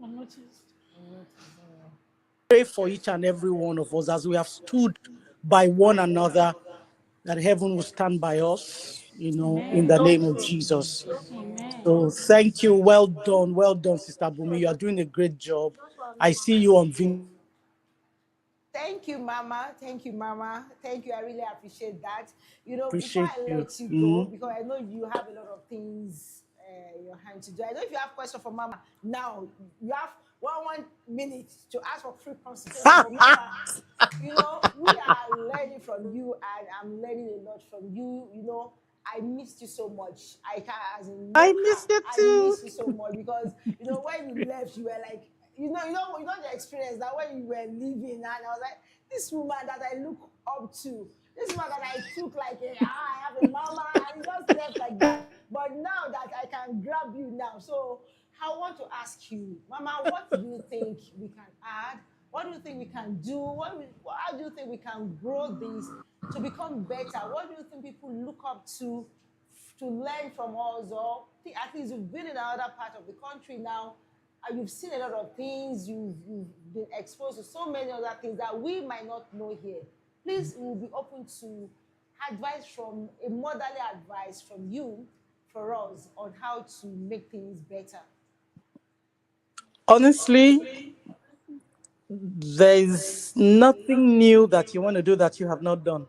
Unnoticed. Pray for each and every one of us as we have stood by one another, that heaven will stand by us, in the Amen. name of Jesus. Amen. So thank you. Well done, Sister Bumi. You are doing a great job. I see you on video. Thank you, Mama. Thank you, Mama. Thank you. I really appreciate that. Before Appreciate I you. let you go, because I know you have a lot of things in your hand to do. I know if you have questions for Mama now, you have one minute to ask for free consultation for Mama. We are learning from you, and I'm learning a lot from you. I missed you so much. I can't, as in I no miss cap. you I too. miss you so much because when you left, you were like, the experience that when you were leaving, and I was like, this woman that I look up to, this woman that I took like I have a mama, and you just left like that. But now that I can grab you now, so I want to ask you, Mama, what do you think we can add? What do you think we can do? How do you think we can grow this to become better? What do you think people look up to learn from us? Or at least you've been in another part of the country now, and you've seen a lot of things. You've been exposed to so many other things that we might not know here. Please, we'll be open to advice from a motherly advice from you for us on how to make things better. Honestly, there's nothing new that you want to do that you have not done.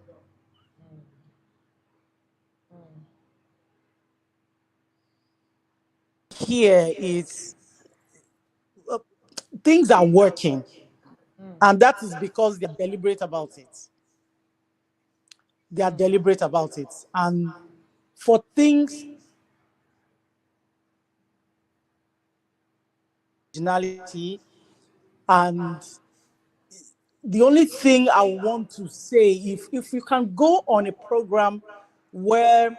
Here is things are working, and that is because they are deliberate about it. They are deliberate about it, and for things originality. And the only thing I want to say, if you can go on a program where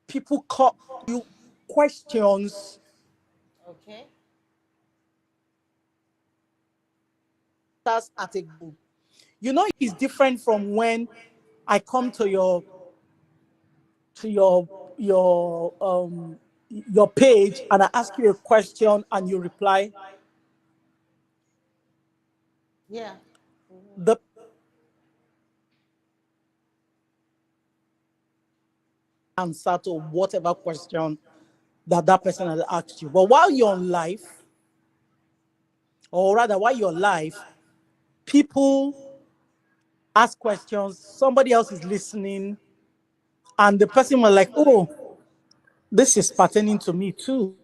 people call you questions Okay. that's at a go. It's different from when I come to your page and I ask you a question and you reply Yeah. the answer to whatever question that that person has asked you. But while you're on live, or rather while you're live, people ask questions, somebody else is listening, and the person was like, oh, this is pertaining to me too.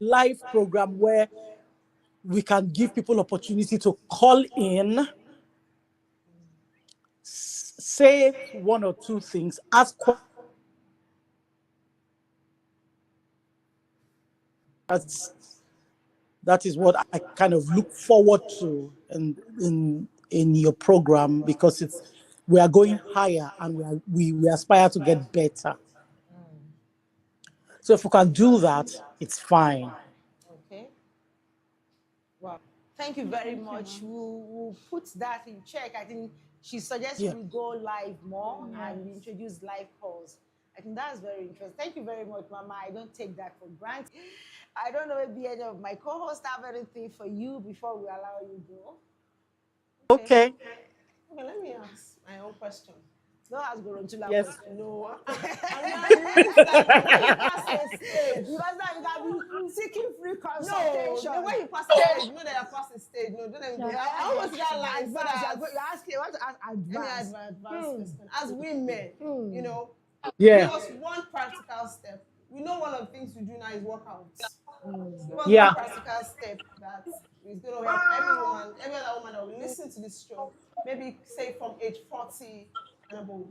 Live program where we can give people opportunity to call in, say one or two things, ask questions. That is what I kind of look forward to in your program, because it's we are going higher, and we aspire to get better. So if we can do that, it's fine. Okay. Wow. Thank you very Thank you, much. ma'am. We'll put that in check. I think she suggests Yeah. we go live more and we Yes. introduce live calls. I think that's very interesting. Thank you very much, Mama. I don't take that for granted. I don't know if any of my co-hosts have anything for you before we allow you go. Okay. Okay. Okay, let me ask my own question. No ask Gorontula Yes. question. No, I'm not. It's like when you pass a stage. Because now you can be seeking free No, consultation. the way you pass a stage, you know that you pass a stage. No, don't let me go. Yeah. I want to that line so Advance. that You're asking, you want to ask let me advance. advance question. As women, you know, Yeah. give us one practical step. We know one of the things we do now is workouts. Give us one Yeah. practical step that is going to help every woman, every other woman that will listen to this show, maybe say from age 40 and above.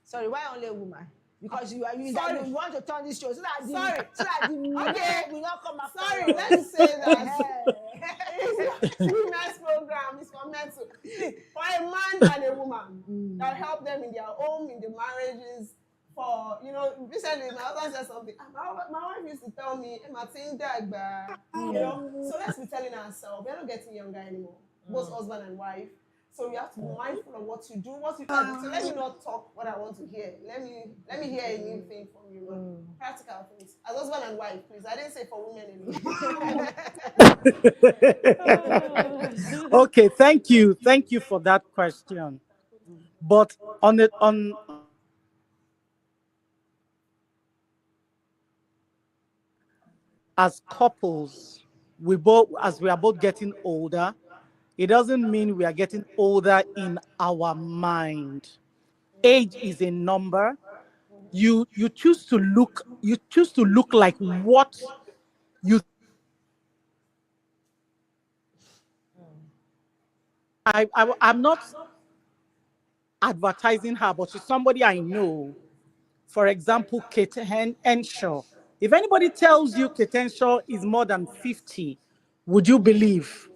Sorry, why only a woman? Because Sorry. you want to turn this show so that Sorry. the men Okay. will not come after Sorry, us. let me say that. Hey. It's a women's program. It's for men to see for a man and a woman that help them in their home, in their marriages. For recently my husband said something. My wife used to tell me, Dagba. So let's be telling ourselves we're not getting younger anymore, both husband and wife. So you have to be mindful of what you do, so let me not talk what I want to hear. Let me hear a new thing from you. Practical things. As husband and wife, please. I didn't say for women alone. Okay. Thank you. Thank you for that question. But on it on as couples, we both as we are both getting older, it doesn't mean we are getting older in our mind. Age is a number. You choose to look like what you I'm not advertising her, but she's somebody I know. For example, Kate Henshaw. If anybody tells you Kate Henshaw is more than 50, would you believe?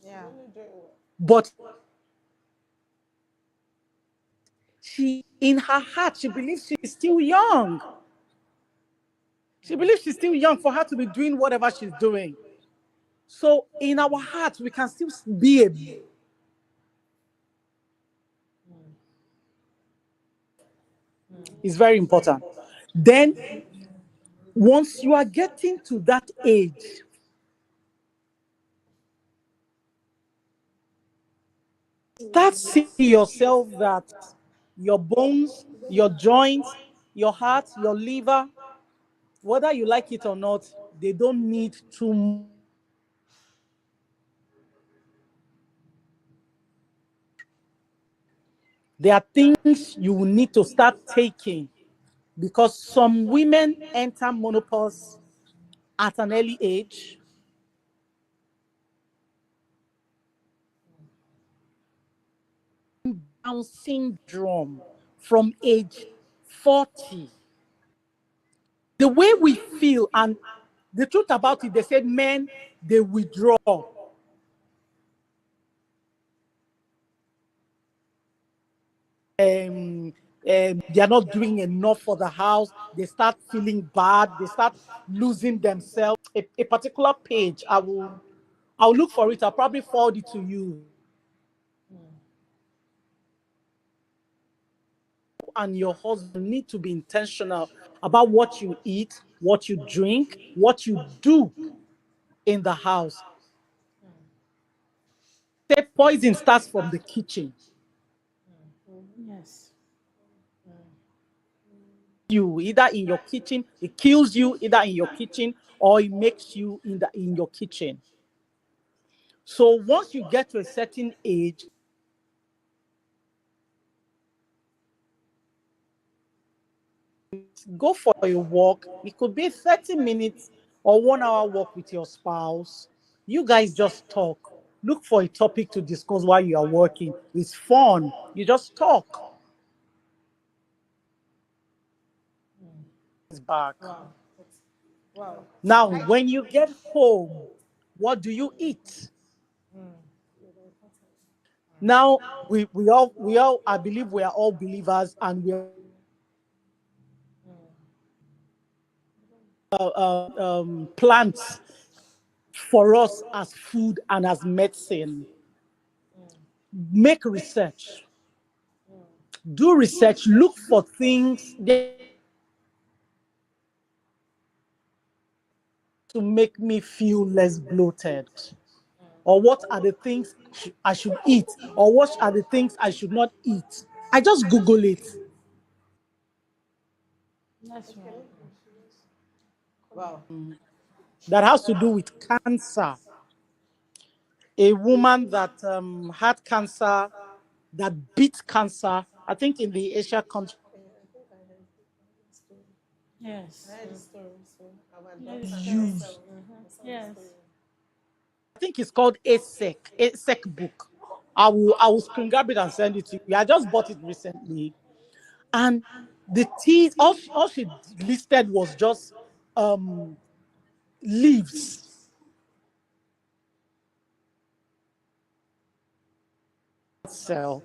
Yeah. But she, in her heart, she believes she's still young. She believes she's still young for her to be doing whatever she's doing. So in our hearts, we can still be a. It's very important. Then, once you are getting to that age, start seeing yourself that your bones, your joints, your heart, your liver, whether you like it or not, they don't need too much. There are things you will need to start taking, because some women enter menopause at an early age. Down syndrome from age 40. The way we feel, and the truth about it, they said men, they withdraw. They are not doing enough for the house. They start feeling bad. They start losing themselves. A particular page, I'll look for it. I'll probably forward it to you. And your husband need to be intentional about what you eat, what you drink, what you do in the house. Say poison starts from the kitchen. Yes. you either in your kitchen, it kills you either in your kitchen, or it makes you in your kitchen. So once you get to a certain age, go for a walk. It could be 30 minutes or 1 hour walk with your spouse. You guys just talk. Look for a topic to discuss while you are working. It's fun. You just talk. It's back. Wow. Wow. Now, when you get home, what do you eat? Now, we all, I believe we are all believers, and we are plants for us as food and as medicine. Make research, do research, look for things to make me feel less bloated. Or what are the things I should eat? Or what are the things I should not eat? I just Google it. That's right. Wow. That has to do with cancer. A woman that had cancer, that beat cancer, I think in the Asia country. Yes. I heard the story, so I've Hear the adopted story. Use, myself. I saw the Yes. story. I think it's called ASEC book. I will screen grab it and send it to you. I just bought it recently. And the tea, all she listed was just um, leaves. Cell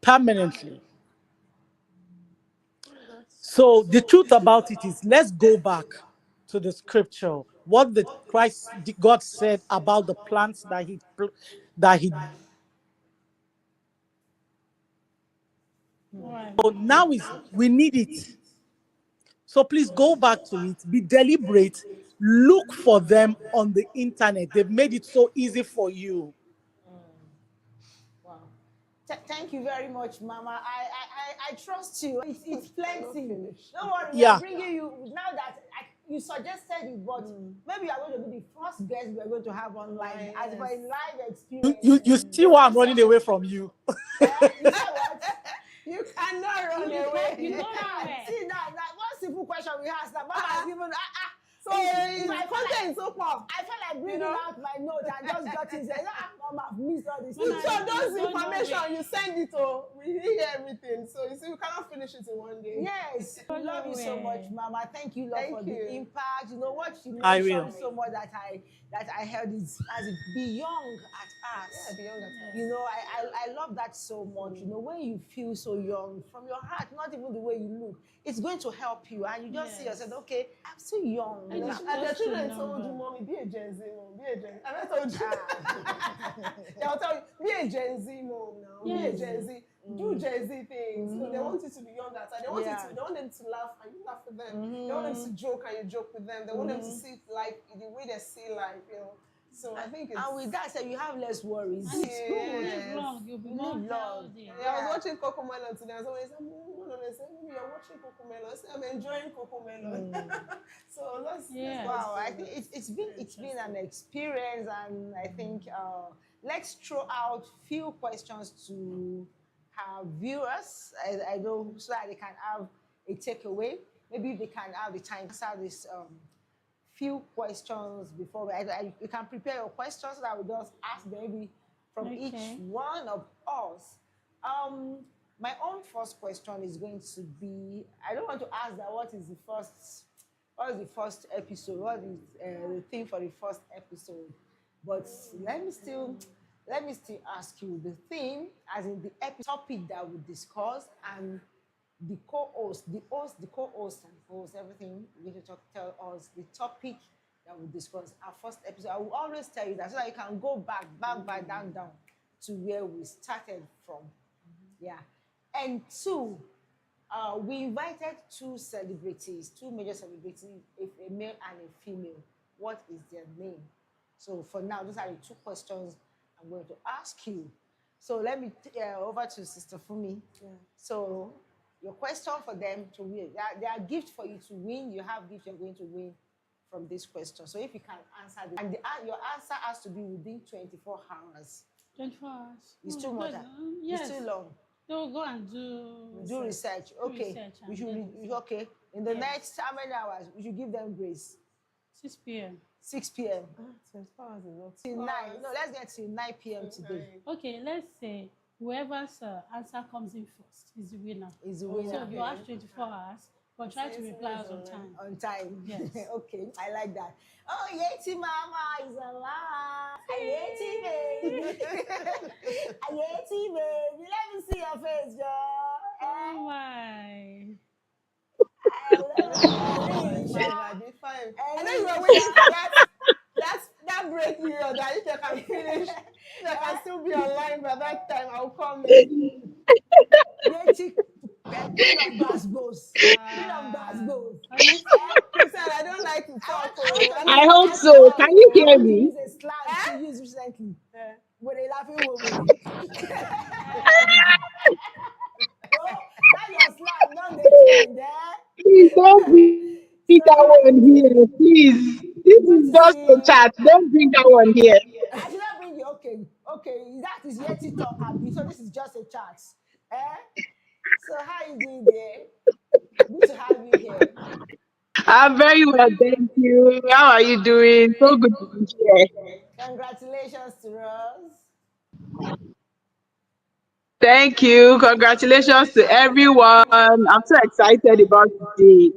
permanently. So the truth about it is, let's go back to the scripture. What God said about the plants that He. Right. So now is we need it. So please go back to it. Be deliberate. Look for them on the internet. They've made it so easy for you. Wow. Thank you very much, Mama. I trust you. It's plenty. Don't worry, we are Yeah. bringing you now that you suggested it, but maybe you are going to be the first guest we are going to have online as for a live experience. You see why I'm running away from you. You know what? You cannot run You away. go Now, nowhere. see that one simple question we asked that Mama has given. So If I it's content so far. I felt like bringing out my note and just got it. Mama, I've missed all this. Mama, So those you don't know information where. you send it to, we hear everything. So you see, we cannot finish it in one day. Yes, we Don't love know you so much, where. Mama. Thank you, Lord, Thank for you. the impact. You know what you I mentioned will. so much that I heard is as it be young at heart. Yeah, beyond that. You know, I love that so much. You know, when you feel so young from your heart, not even the way you look, it's going to help you. And you just see Yes. yourself, okay, I'm still young. And it's And the just a children told you, number. Mommy, be a Gen Z mom, be a Gen Z. And I told you. They'll tell you, be a Gen Z mom now, be a Yes. Gen Z. Do Gen Z things. So they want you to be young at They want Yeah. they want them to laugh and you laugh with them. They want them to joke and you joke with them. They want them to see life the way they see life, you know. So I think it's And with that said, you have less worries. And It's if good. you live long, you'll be more Live long. healthy. I was watching Coco Melon today, and somebody said, no, they said, you're watching Coco Melon. I said, I'm enjoying Coco Melon. So let's Yes. Wow, I think it's been an experience, and I think let's throw out few questions to our viewers. I know so that they can have a takeaway. Maybe they can have the time to answer this few questions before you can prepare your questions so that we just ask them maybe from each one of us. My own first question is going to be, I don't want to ask that what is the first episode, what is the theme for the first episode, but let me still ask you the theme, as in the topic that we discuss, and the co-host, the co-host and host, everything you're going to tell us the topic that we discuss. Our first episode, I will always tell you that so that you can go back, down to where we started from. Yeah. And two, we invited two celebrities, two major celebrities, a male and a female. What is their name? So for now, those are the two questions I'm going to ask you. So let me over to Sister Fumi. Yeah. So Your question for them to win. There are gifts for you to win. You have gifts you're going to win from this question. So if you can answer this, and your answer has to be within 24 hours. 24 hours. It's too much. Yes. It's too long. They'll go and do research. Okay. research We should okay. In the next how many hours? We should give them grace. 6 p.m. 6 p.m. 24 hours is not Till 9. 2 hours. No, let's get to 9 p.m. today. Okay, let's say whoever's answer comes in first is the winner. Is the winner. So you have 24 hours, but try to reply us on time. On time. Yes. Okay, I like that. Oh, Yeti Mama is alive. Yeti baby. Yeti baby. Let me see your face, Joe. Oh my. Fine. I know you were waiting for that break period that if I can finish, if I can still be online by that time, I'll come in. Yeti, queen of Glasgow. Queen of Glasgow. Christian, I don't like to talk. I hope so. Can you hear me? Use a slang she used recently. With a laughing woman. Oh, now your slang, not the trend, Please don't bring that one here. Please. This is just a chat. Don't bring that one here. I should not bring you. Okay. That is Yeti talk, Abby. So this is just a chat. Eh? So how you doing there? Good to have you here. I'm very well, thank you. How are you doing? So good to be here. Congratulations to us. Thank you. Congratulations to everyone. I'm so excited about today.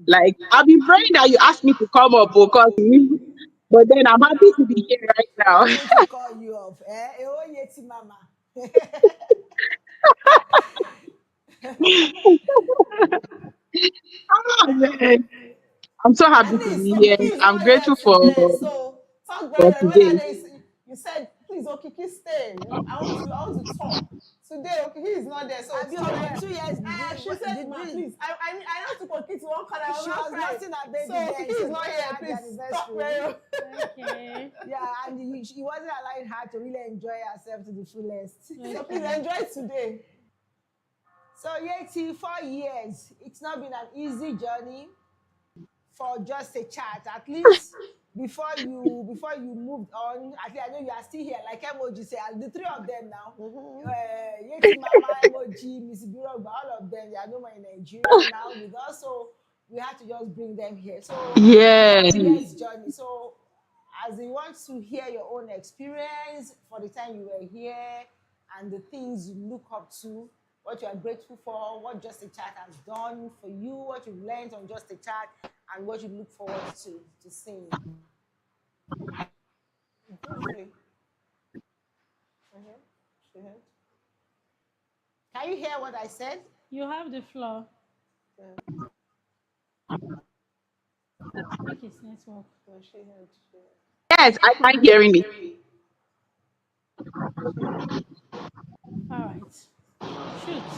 Like, I've been praying that you asked me to come up because, but then I'm happy to be here right now. I'm going to call you off. Oh, Yeti Mama. Oh, man. I'm so At happy to least be here. Okiki is I'm not here grateful today, so talk for better. When today. you said please Okiki stay. I want to talk. Today Okiki is not there, so Abi, talk for better. 2 years, She said, "Ma, please." I know to Okiki to one corner. I was she not was crying. nursing her baby So then. Okiki is not When here. they had the Please talk anniversary. very. Okay. Yeah, and he wasn't allowing her to really enjoy herself to the fullest. So please enjoy it today. So Yeti, 4 years. It's not been an easy journey for just a chat. At least before you moved on, at least I know you are still here. Like emoji say, the three of them now. Yeti Mama, emoji, Miss Birogba, all of them. They are no more in Nigeria now with us. So we had to just bring them here. So Yes. 4 years journey. So as we want to hear your own experience for the time you were here and the things you look up to, what you are grateful for, what Just a Chat has done for you, what you've learned on Just a Chat, and what you look forward to seeing. Briefly. She heard. Can you hear what I said? You have the floor. I think it's network. No, she heard. Yes, I can hearing me. All right. Shoot.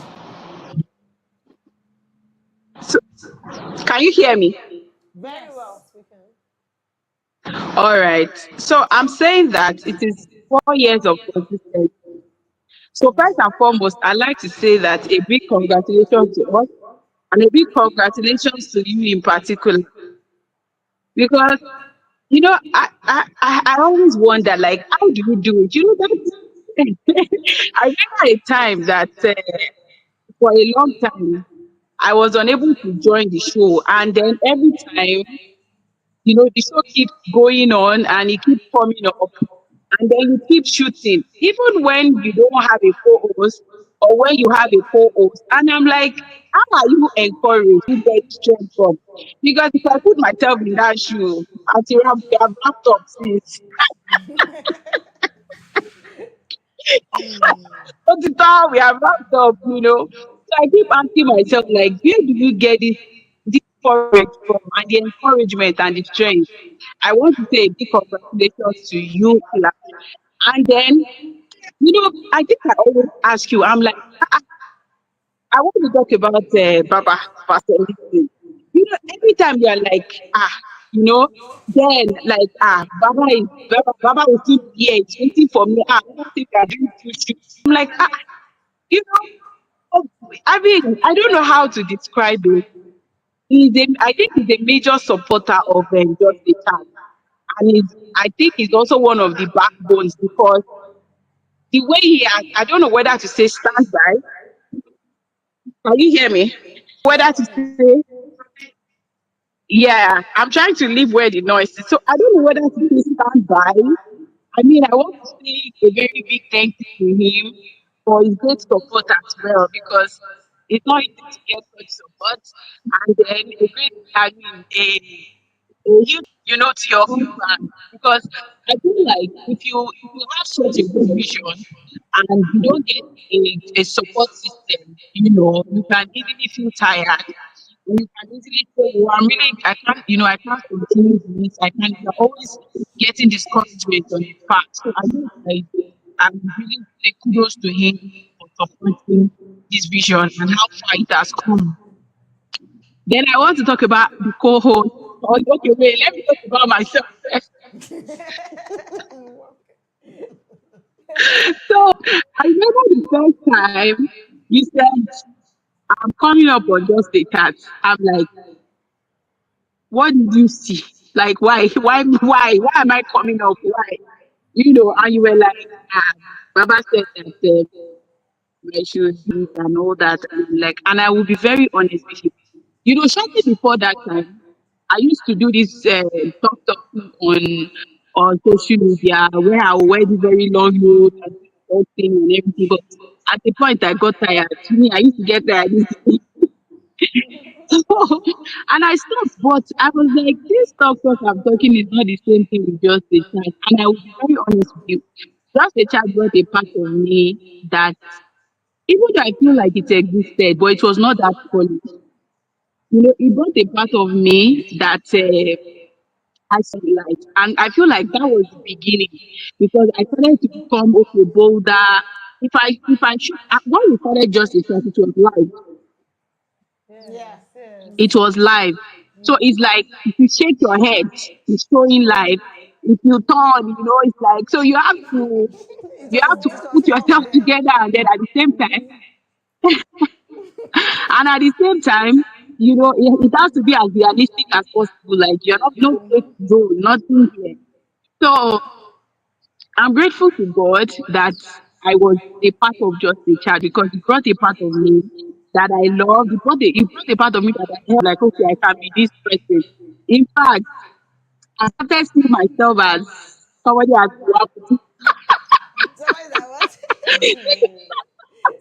So, can you hear me? Very Yes. well. We can. All right. So I'm saying that it is 4 years of consistency. So first and foremost, I'd like to say that a big congratulations to us and a big congratulations to you in particular. Because I always wonder like how do you do it? That I remember a time that for a long time I was unable to join the show, and then every time the show keeps going on and it keeps coming up, and then you keep shooting, even when you don't have a co-host or when you have a co-host. And I'm like, how are you encouraged to get strength from? Because if I put myself in that shoe, until I've wrapped up since. But the time we have wrapped up. So I keep asking myself, like, where do you get this courage from and the encouragement and the strength? I want to say a big congratulations to you, Clap. And then, I think I always ask you, I'm like, I want to talk about Baba Pastor Listen. Every time you're like, you know, then like, Baba will still be here, it's waiting for me. I don't think I'm doing too shit. I'm like, you know, I mean, I don't know how to describe it. I think he's a major supporter of Just a Child, and I think he's also one of the backbones because the way he has, I don't know whether to say stand by. Can you hear me? Whether to Yes. say, yeah, I'm trying to live where the noise is. So I don't know whether to say stand by. I mean, I want to say a very big thank you to him for his great support as well because it's not easy to get such support. And then a great, I mean, a huge, to your husband because I feel like if you have such a good vision and you don't get a support system, you can easily feel tired. You can easily say, "Oh, I can't continue this. I can't." You're always getting discouragement on his part. So I think I'm really say kudos to him for supporting this vision and how far it has come. Then I want to talk about the co-host. Oh, okay, wait, let me talk about myself first. So I remember the first time you said, I'm coming up on Just a Cat. I'm like, what did you see? Like, why? Why am I coming up? Why? And you were like, Baba said that I should do it and all that. And I'm like, and I will be very honest with you. Shortly before that time, I used to do this talking on social media where I would wear the very long notes and do the whole thing and everything. But at the point, I got tired. Me, I used to get tired. And I stopped, but I was like, this talk I'm talking is not the same thing with Just a Child. And I will be very honest with you. Just a Child brought a part of me that even though I feel like it existed, but it was not that polished. It brought a part of me that I saw light. And I feel like that was the beginning because I started to become okay, bolder. If I should, when we started Just a Child, it was live. Yes, yes. It was live. So it's like if you shake your head, it's showing live. If you turn, it's like so It you was have to it was put tough yourself then. together and then at the same time and at the same time, it has to be as realistic as possible. Like you're not no fake zone, nothing here. So I'm grateful to God that I was a part of Just a Child because He brought a part of me that I love. He brought a part of me that I felt like, okay, I can be this person. In fact, I started seeing myself as somebody as well Somebody that was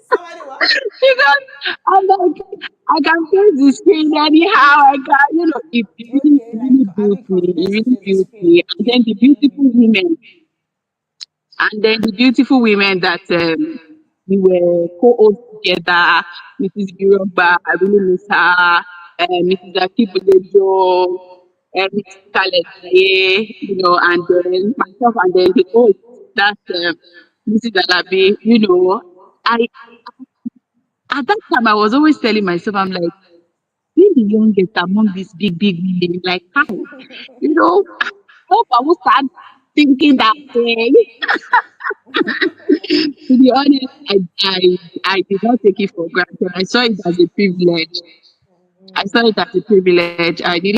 Somebody what? because I'm like, I can face the screen anyhow. I can, okay, it like really built having me. It confidence to really face the built screen. me. And then the beautiful women that we were co-hosts together, Mrs. Birogba, I really miss her, Mrs. Akibulejo, Mrs. Khaled Aye, and then myself, and then the host, that's Mrs. Alabi, I at that time I was always telling myself, I'm like, being the youngest among these big women, like how? I hope I will start thinking that to be honest, I did not take it for granted. I saw it as a privilege. I saw it as a privilege. I do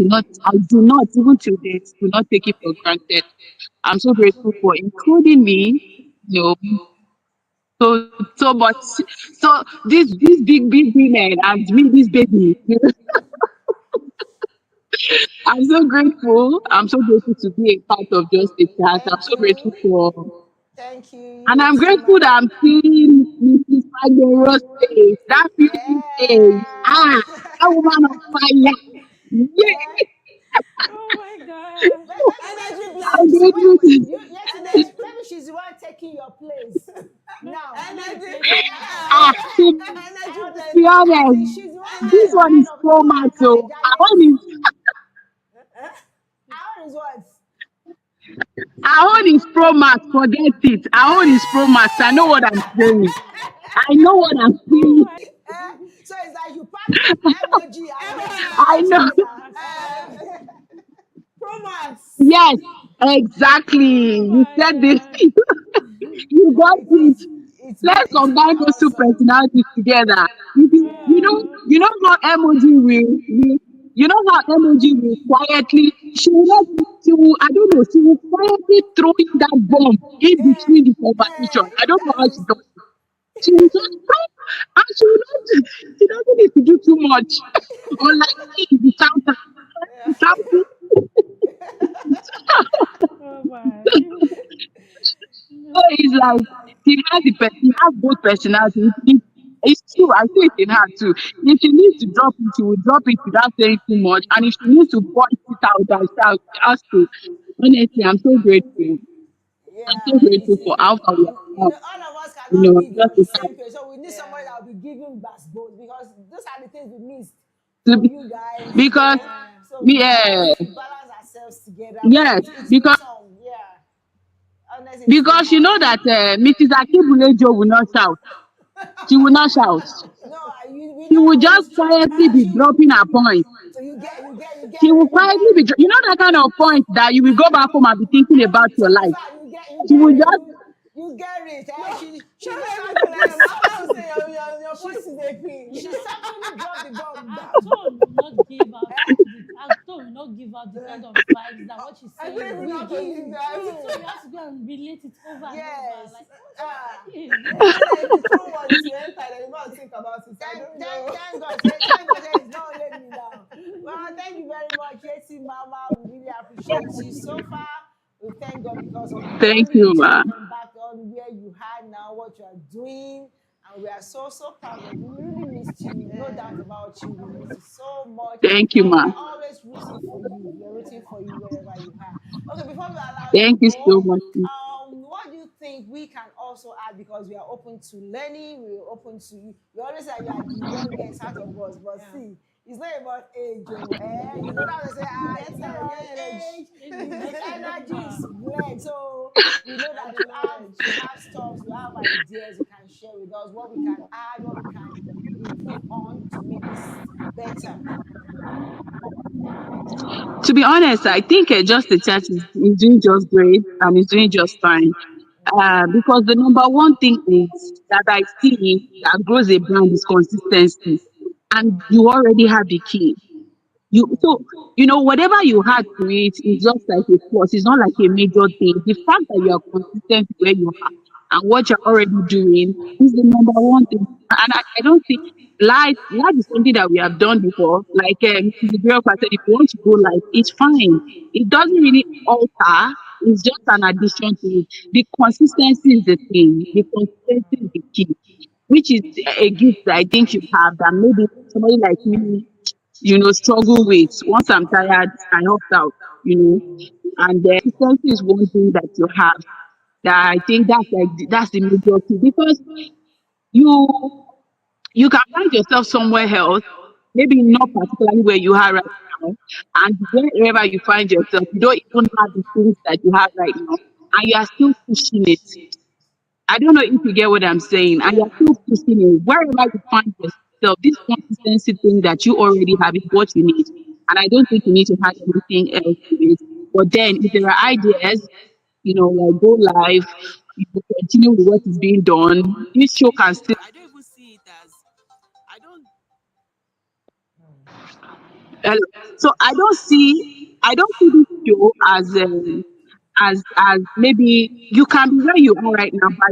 not, even till date, do not take it for granted. I'm so grateful for including me, you know, so much. So these big women and me, this baby. I'm so grateful. I'm so grateful to be a part of Just a Chat. I'm Thank so grateful you. for, Thank you. and You I'm too, grateful that ma. I'm seeing Mrs. Fagboro's face, that beauty face. Yeah. That woman on fire. Eh? Yeah, Oh my God. Maybe Energy I'm so blend. wait, grateful to, you yesterday Energy. maybe she's the one taking your place. Now, I'm not Energy. wait, replacing ah, anybody. to I Energy understand. be blending. As honest, in she's the one this carrying the one line is Energy. of pro you and max. Kale So Giants. Eh? Our is what? our own is pro max. Forget it. Our own is pro max. I know what I'm saying. I know what I'm Oh saying. my. So it's like you pack emoji and I X know. together. Maximum. Promax. Yes, exactly. Oh You my said this. God. You So got it it. is Let's it's been combine those two awesome. personalities together. You know how emoji will you know how emoji will quietly she will not she will I don't know she will quietly throw in that bomb in between the conversation. I don't know how That she is does. She will just come and she will not she doesn't need to do too much. Unlike me, the counter. Shouting. Oh my. So it's like she has both personalities. It's true. I see it in her too. If she needs to drop it, she will drop it without saying too much. And if she needs to voice it out and shout, she has to. Honestly, I'm so grateful. I'm so yeah, grateful for how far we have come. all of us You cannot know, be just on the to same page, so we need somebody that will be giving us both because those are the things we missed to from be, you guys, because So yeah, we balance ourselves together, but yes, it's because awesome. Yeah, honestly, it's been you know that awesome. Mrs. Akibulejo will not shout. She will not shout. No, we She know will that when just you quietly be she will, dropping her point. so you She get will it, you quietly get be, it. you know that kind of point that you will go back home and be thinking about So your in life. fact, She will just, you get it. No, She no, just let have me to tell be them. After I'm subtle. saying your She voice is a pin. You she know, subtly dropped the bomb. her Bam. tone will not give out her tone will not give out the kind of vibes that what she's I saying don't even will know how give. to give So that. you have to go and relate it over and over. Yes. Like, what she's Ah. saying. Maybe that if you throw one, it will enter. Then you must think about it. I don't know. Thank God, say it's not only me now. Well, thank you very much, Yeti Mama. We really appreciate you so far. We thank God because of the thank journey you, you just ma. embarked on, where you are now, what you are doing. And we are so proud of you. We really missed you. No doubt about you. We miss you so much. Thank you, And we ma. are always rooting for you. We are rooting for you wherever you are. Okay, before we allow you Thank you so go, much. what do you think we can also add, because we are open to learning, we're open to you. We always say you are the youngest out of us, but Yeah. see, it's not about age, you know that they say, Get it's not time, about get energy. age, It's the the message energy over. is blend. So we know And that the knowledge. you have stuff, you have ideas you can share with us, what we can add, what we can improve on to make this better. To be honest, I think just the church is doing just great and is doing just fine. Because the number one thing is that I see that grows a brand is consistency. And you already have the key. Whatever you had to it is just like a plus. It's not like a major thing. The fact that you are consistent where you are and what you're already doing is the number one thing. And I don't think life is something that we have done before. Like Mrs. Bianca said, if you want to go live, it's fine. It doesn't really alter. It's just an addition to it. The consistency is the thing. The consistency is the key, which is a gift that I think you have that maybe somebody like me struggle with. Once I'm tired, I opt out, and the consistency is one thing that you have that I think that's the major key because you you can find yourself somewhere else, maybe not particularly where you are right now, and wherever you find yourself, you don't even have the things that you have right now, and you are still pushing it. I don't know if you get what I'm saying. And you're still pushing it. Wherever you find yourself, this consistency thing that you already have is what you need. And I don't think you need to add anything else to it. But then if there are ideas, like go live, you will continue with what is being done. This show can still I don't even see it as I don't Hello. So I don't see this show as maybe you can be where you are right now, but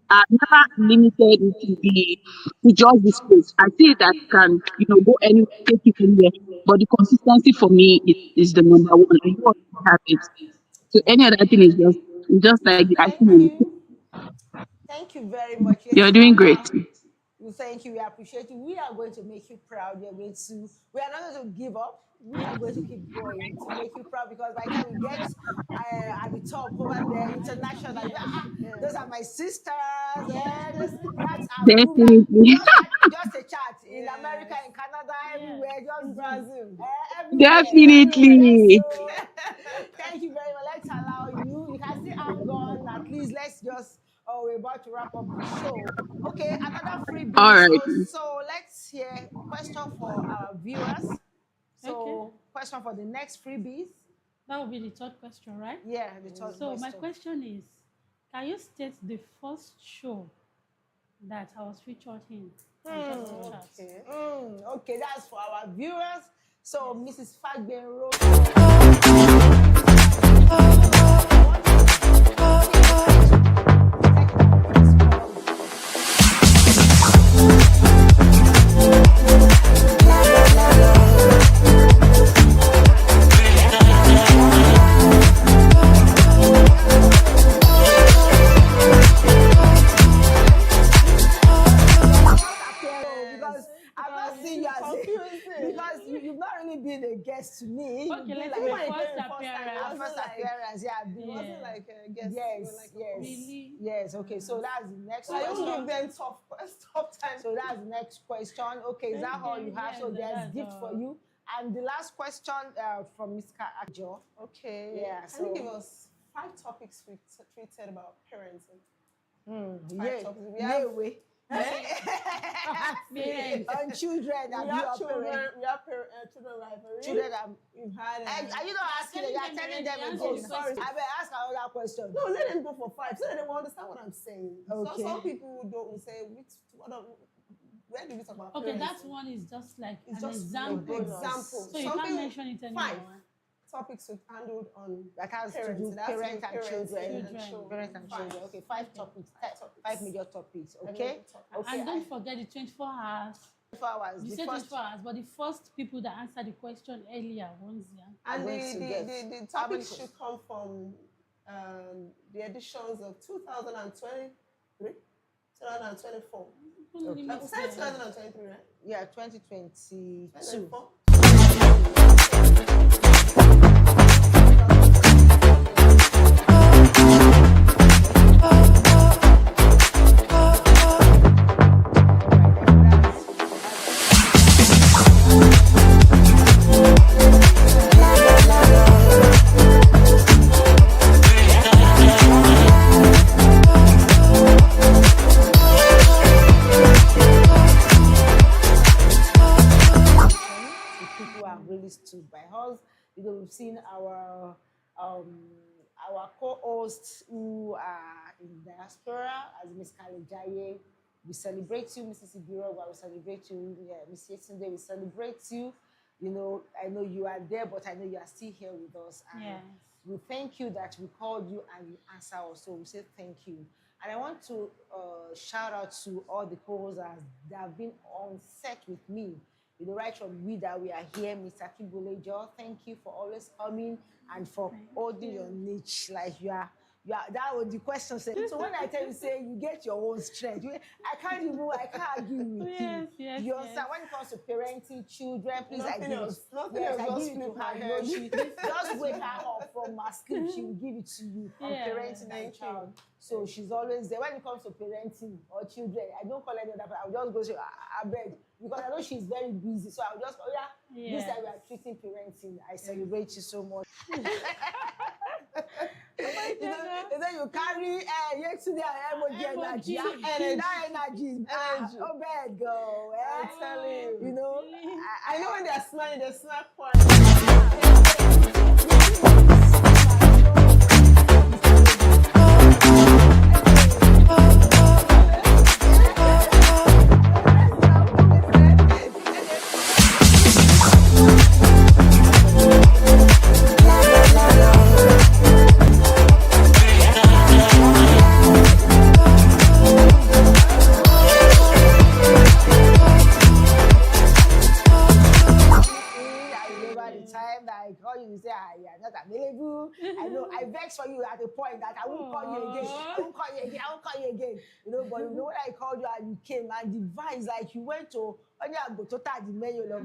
I've never limited it to just this place. I see it as can go anywhere, take it anywhere. But the consistency for me is the number one. And you already have it. So any other thing is just like the icing Thank on the cake. you. Thank you very much, You're Yeti doing great. Mama. We thank you. We appreciate you. We are going to make you proud. We are not going to give up. We are going to keep going to make you proud because by the time we get at the top over there, international, those are my sisters. That's our group. Definitely. Just a chat in America, Yes. in Canada, Yeah. everywhere, just In Brazil. everywhere. Yes, Definitely. so thank you very much. Let's allow you. You can still hang on. At least let's just. Oh, we're about to wrap up the show. Okay, another All freebie. right. So let's hear question for our viewers. Okay. So question for the next freebies. That will be the third question, right? Yeah, the third So my question. question is, Can you state the first show that I was featured in? On Just a Chat? Okay. Okay, that's for our viewers. So, Mrs. Fagbenro. Because I've not seen you as because you've not really been a guest to me. Okay, You've been let's like say my first first appearance. appearance. Yeah, It wasn't like a guest. yes, Like yes, Really? yes. Okay, so that's the next I don't question. give them tough time. So that's the next question. Okay, is that all you have? So there's gift for you. And the last question from Mr. Ajo. Okay. Yeah, Can you give so- us 5 topics we treated about parenting? Yeah, way. On children, We have you have children? children. We have children rivalry. Children We've had. are you not asking them? You're telling them again. Sorry. I better ask another question. No, let them go for 5 so that they will understand what I'm saying. Okay. So some people don't say where do we talk about? Okay, parenting? that one is just like It's an just example. an example. So you can't mention it anymore. 5 topics we've handled on That has to parents. do It has to be parents and children. Children. Parents and children. Okay, 5 topics. 5 major topics. Five Okay. major topics. Okay. And don't forget the 24 hours. 24 hours. You The said first 24 hours, but the first people that answered the question earlier ones, yeah. And I'm going to the guess. topics How many should come from the editions of 2023, 2024. Okay. We said 2023, right? yeah, 2022. 2024. People who have really stood by us. You know, we've seen our co-hosts who are in diaspora, as Miss Kalejaye. We celebrate you, Mrs. Ibirogwa. We celebrate you, Miss Yetunde. We celebrate you. You know, I know you are there, but I know you are still here with us. And Yes. we thank you that we called you and you answer us. So we say thank you. And I want to shout out to all the co-hosts that have been on set with me. You know, right from we that we are here, Mr. Kibulejo, thank you for always coming and for holding your niche. Like you are, that was the question. So when I tell you, say you get your own strength, I can't argue with Yes, you. yes, You understand? yes. When it comes to parenting children, please, Nothing I give else. it. Nothing Yes, else. I Just give it flip to her her. You know, head. she just wake her up from her sleep. She will give it to you on Yeah. parenting and Thank you. child. So she's always there. When it comes to parenting or children, I don't call any other. I'll just go say, I beg, because I know she's very busy. So I'll just, this Yeah. time we are treating parenting. I celebrate you so much. You know, you carry yesterday emoji energy. Energy. That energy is oh bad girl. I'm telling you. You know, I know when they are smiling, they smile quiet. I remember the time that I call you, you say, you are not available. I know I vex for you at a point that I won't call you again. I won't call you again. I won't call you again. You know, but you know when I called you and you came and the vibes, like you went to the menu, you know,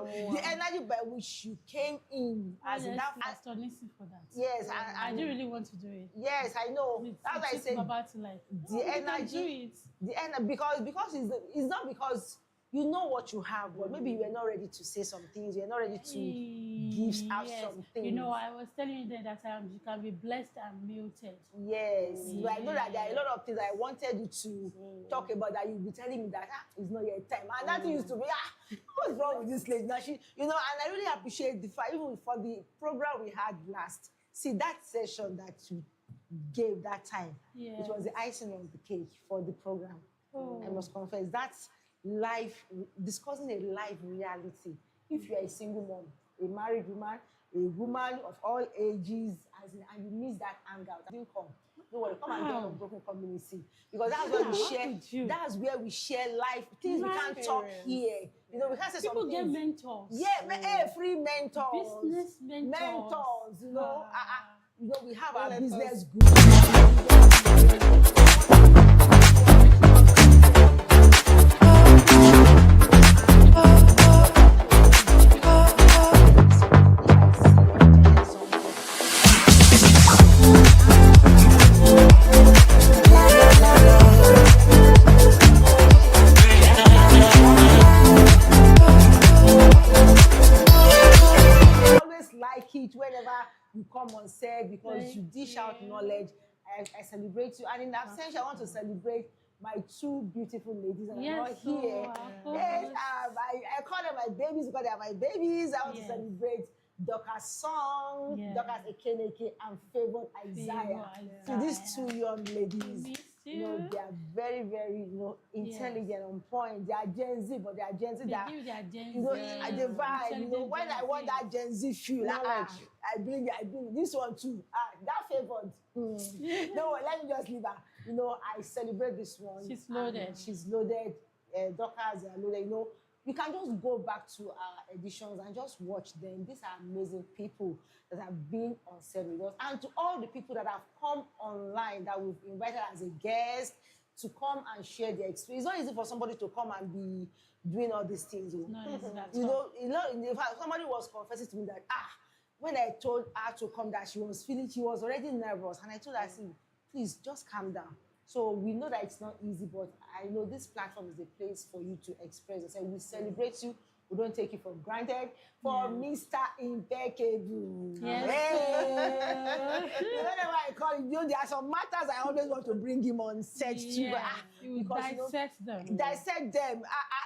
the energy by which you came in as in that. Pastor Nisi for that. Yes, I do really want to do it. yes, I know. That's why I It's said about to like the you can energy. do it. the end because it's not because you know what you have, but maybe you were not ready to say some things. You're not ready to give out Yes. some things. You know, I was telling you then that you can be blessed and muted. Yes, but I know that there are a lot of things I wanted you to talk about that you'll be telling me that it's not yet time. And that thing used to be, what's wrong with this lady? Now and I really appreciate the fact, even for the program we had last. See, that session that gave that time. Yeah. It was the icing on the cake for the program. Oh. I must confess, that's life, discussing a life reality. If you are a single mom, a married woman, a woman of all ages, and you miss that hangout, didn't come. Don't worry, come and join Unbroken Community, because that's where we share. That's where we share life things we can't talk here. You know, we can't say People some get things. mentors. Yeah, free mentors, Business mentors. You know, you know, we have our let business us- group. Always like it whenever you come on set, because Thank you dish out you. knowledge. I celebrate you, and in absentia, I want to celebrate my two beautiful ladies that are not here. Yes, I call them my babies because they are my babies. I want to celebrate Dorcas Song, Dorcas Ekeneke, and Favored Isaiah. So these two young ladies, you know, they are very, very, you know, intelligent, on point. They are Gen Z, but they are Gen Z that, give their Gen you know, Z, the vibe. You know, when I want that Gen Z feel, I bring this one too. That Favored. No, let me just leave her. You know, I celebrate this one. She's loaded. She's loaded. Dorcas are loaded. You know, you can just go back to our editions and just watch them. These are amazing people that have been on set with us. And to all the people that have come online that we've invited as a guest to come and share their experience. It's not easy for somebody to come and be doing all these things. You know, in fact, somebody was confessing to me that, when I told her to come, that she was already nervous. And I told her, please just calm down. So we know that it's not easy, but I know this platform is a place for you to express yourself. We celebrate you. We don't take you for granted. For Mr. Impeccable. Yes. Hey. Whenever I call him, you know, there are some matters I always want to bring him on set too. You dissect them. Dissect them.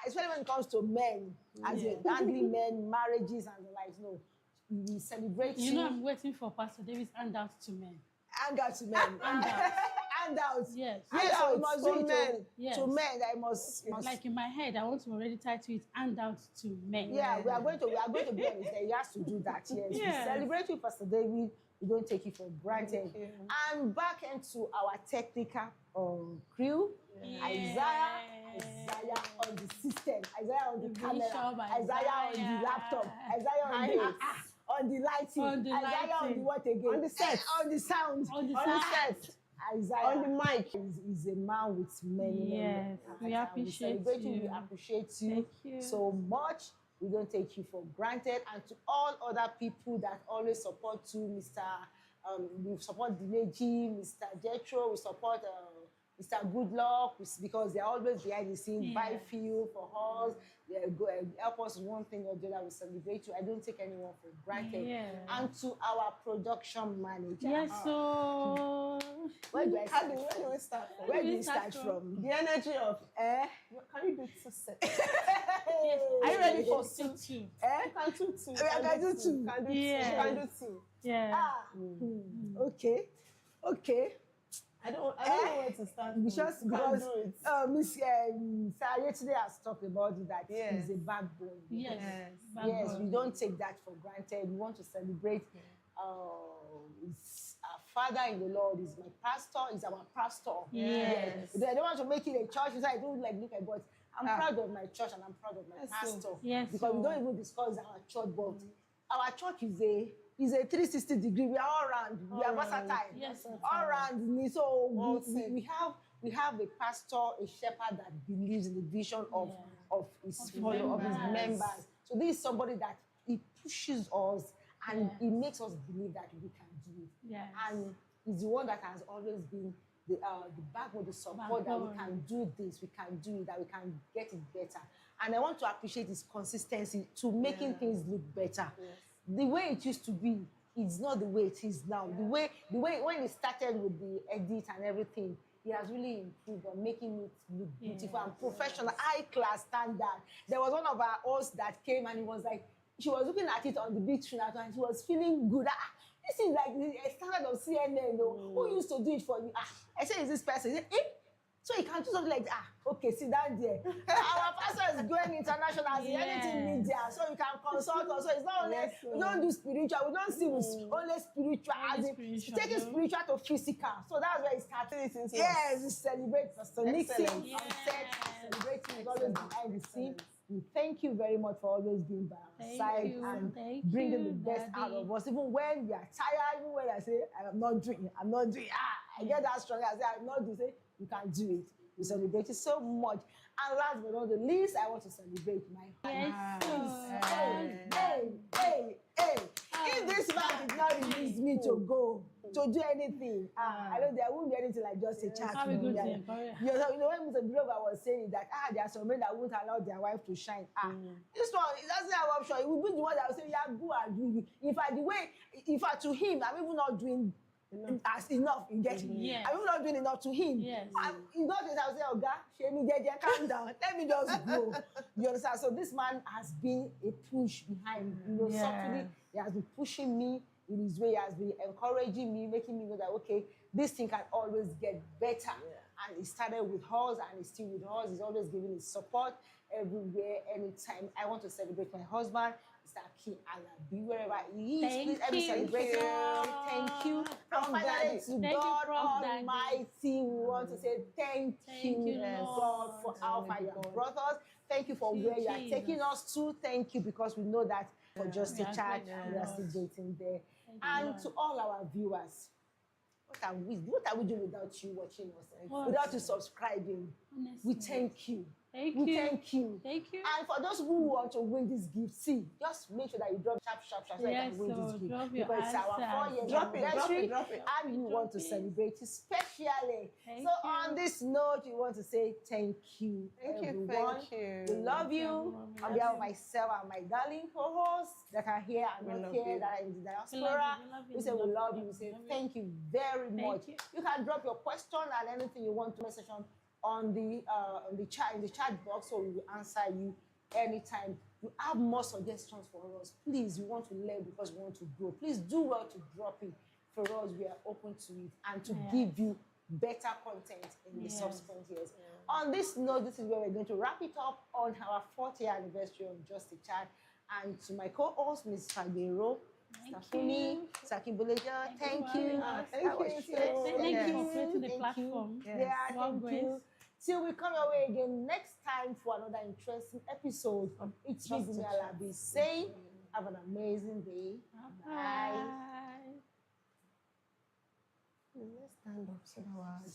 Especially when it comes to men, as in handling men, marriages, and the like. No, we celebrate you. You know, I'm waiting for Pastor David's handout to men. Handout to men. Handouts. Yes. Yes, so it must be men. Yes. To men. I must. Like in my head, I want to already title it handout to men. Yeah, we are going to be on it. He has to do that. Yes. We celebrate you, Pastor David. We don't take it for granted. And back into our technical crew. Isaiah on the system, Isaiah on the camera, Isaiah on the laptop, Isaiah on the lighting, Isaiah on the what again? On the set. On the sound. On the set. Isaiah on the mic. Is a man with many. We appreciate you. We appreciate you so much. We don't take you for granted. And to all other people that always support you, we support Dineji, Mr. Jetro, we support Mr. Goodluck, because they're always behind the scenes, buy fuel for us, they go help us one thing or the other. We celebrate you. I don't take anyone for granted. And to our production manager. Yes, so where do I start? Where do we start from? Where do you start from? The energy of can you do 2 sets? Yes. Are you ready for 2? Two? You can do 2. We can do 2. You can do 2. Yeah. Okay. I don't know where to start. Because Miss Sarah today has talked about it, that he's a backbone. Yes. Yes, we don't take that for granted. We want to celebrate his father in the Lord. Is my pastor. Is our pastor. Yes. I don't want to make it a church. I don't look at, but I'm proud of my church and I'm proud of my pastor. Yes. Because we don't even discuss our church, but our church is a 360-degree. We are all round. We are versatile. Yes. All round. So we have a pastor, a shepherd that believes in the vision of his members. So this is somebody that he pushes us and he makes us believe that we can do it. Yes. And he's the one that has always been the backbone, the support that we can do this, we can do it, that we can get it better. And I want to appreciate his consistency to making things look better. Yes. The way it used to be, it's not the way it is now. The way when he started with the edit and everything, he has really improved on making it look beautiful and professional, high-class standard. There was one of our hosts that came and he was like, she was looking at it on the big screen and she was feeling good. This is like a standard of CNN, who used to do it for you? I say, is this person? Is it him? So you can do something like that. Okay, sit down there. Our pastor is going international, anything media, so you can consult us. So it's not only, we don't do spiritual, we don't see with only spiritual, as in taking spiritual to physical. So that's where it started. Yes, we celebrate Pastor Nixon on set, celebrating is always behind the scene. We thank you very much for always being by our side and bringing the best out of us. Even when we are tired, even when I say, I'm not doing, I get that strong. I say, I'm not doing it. You can do it. We celebrate it so much. And last but not the least, I want to celebrate my husband. Hey. If this man did not release me to go, to do anything, I know there won't be anything like just a chat. Have a good day. You know, when Mr. Grover was saying that, there are some men that won't allow their wife to shine. This one, it doesn't have option. It will be the one that will say, yeah, go and do it. In fact, the way, to him, I'm even not doing as enough in getting. Yes. I'm not doing enough to him. Yes. In that case, I will say, oh God, Shemi, calm down. Let me just go. You understand? So this man has been a push behind. Softly, he has been pushing me in his way. He has been encouraging me, making me know that, okay, this thing can always get better. And it started with us, and it's still with us. He's always giving his support everywhere, anytime. I want to celebrate my husband, Mr. Alabi, wherever he is. Please, let me celebrate him. Thank you. And finally, to God Almighty, we want to say thank you, God, for how far you have brought us. Thank you for where you are taking us to. Thank you, because we know that for just a chat, we are still waiting there. And to all our viewers, what are we doing without you watching us? Without you subscribing? Honestly. We thank you. Thank you. And for those who want to win this gift, just make sure that you drop sharp so you can win this gift. Because it's our 4 years anniversary, and we want to celebrate it specially. On this note, we want to say thank you, everyone. Thank you. We love you. On behalf of myself and my darling co-hosts that are here and not here, that are in the diaspora, we say we love you. We say thank you very much. You can drop your question and anything you want to message on the chat box, so we will answer you anytime. You have more suggestions for us. Please, we want to learn because we want to grow. Please do well to drop it. For us, we are open to it and to give you better content in the subsequent years. On this note, this is where we're going to wrap it up on our 4th year anniversary of Just a Chat. And to my co-host, Ms. Fabero, Stafuni, Saki Buleja, thank you. Thank you for creating the platform. Thank you. Till we come your way again next time for another interesting episode of It's Me, Alabi, saying, have an amazing day. Bye. Let's stand up so that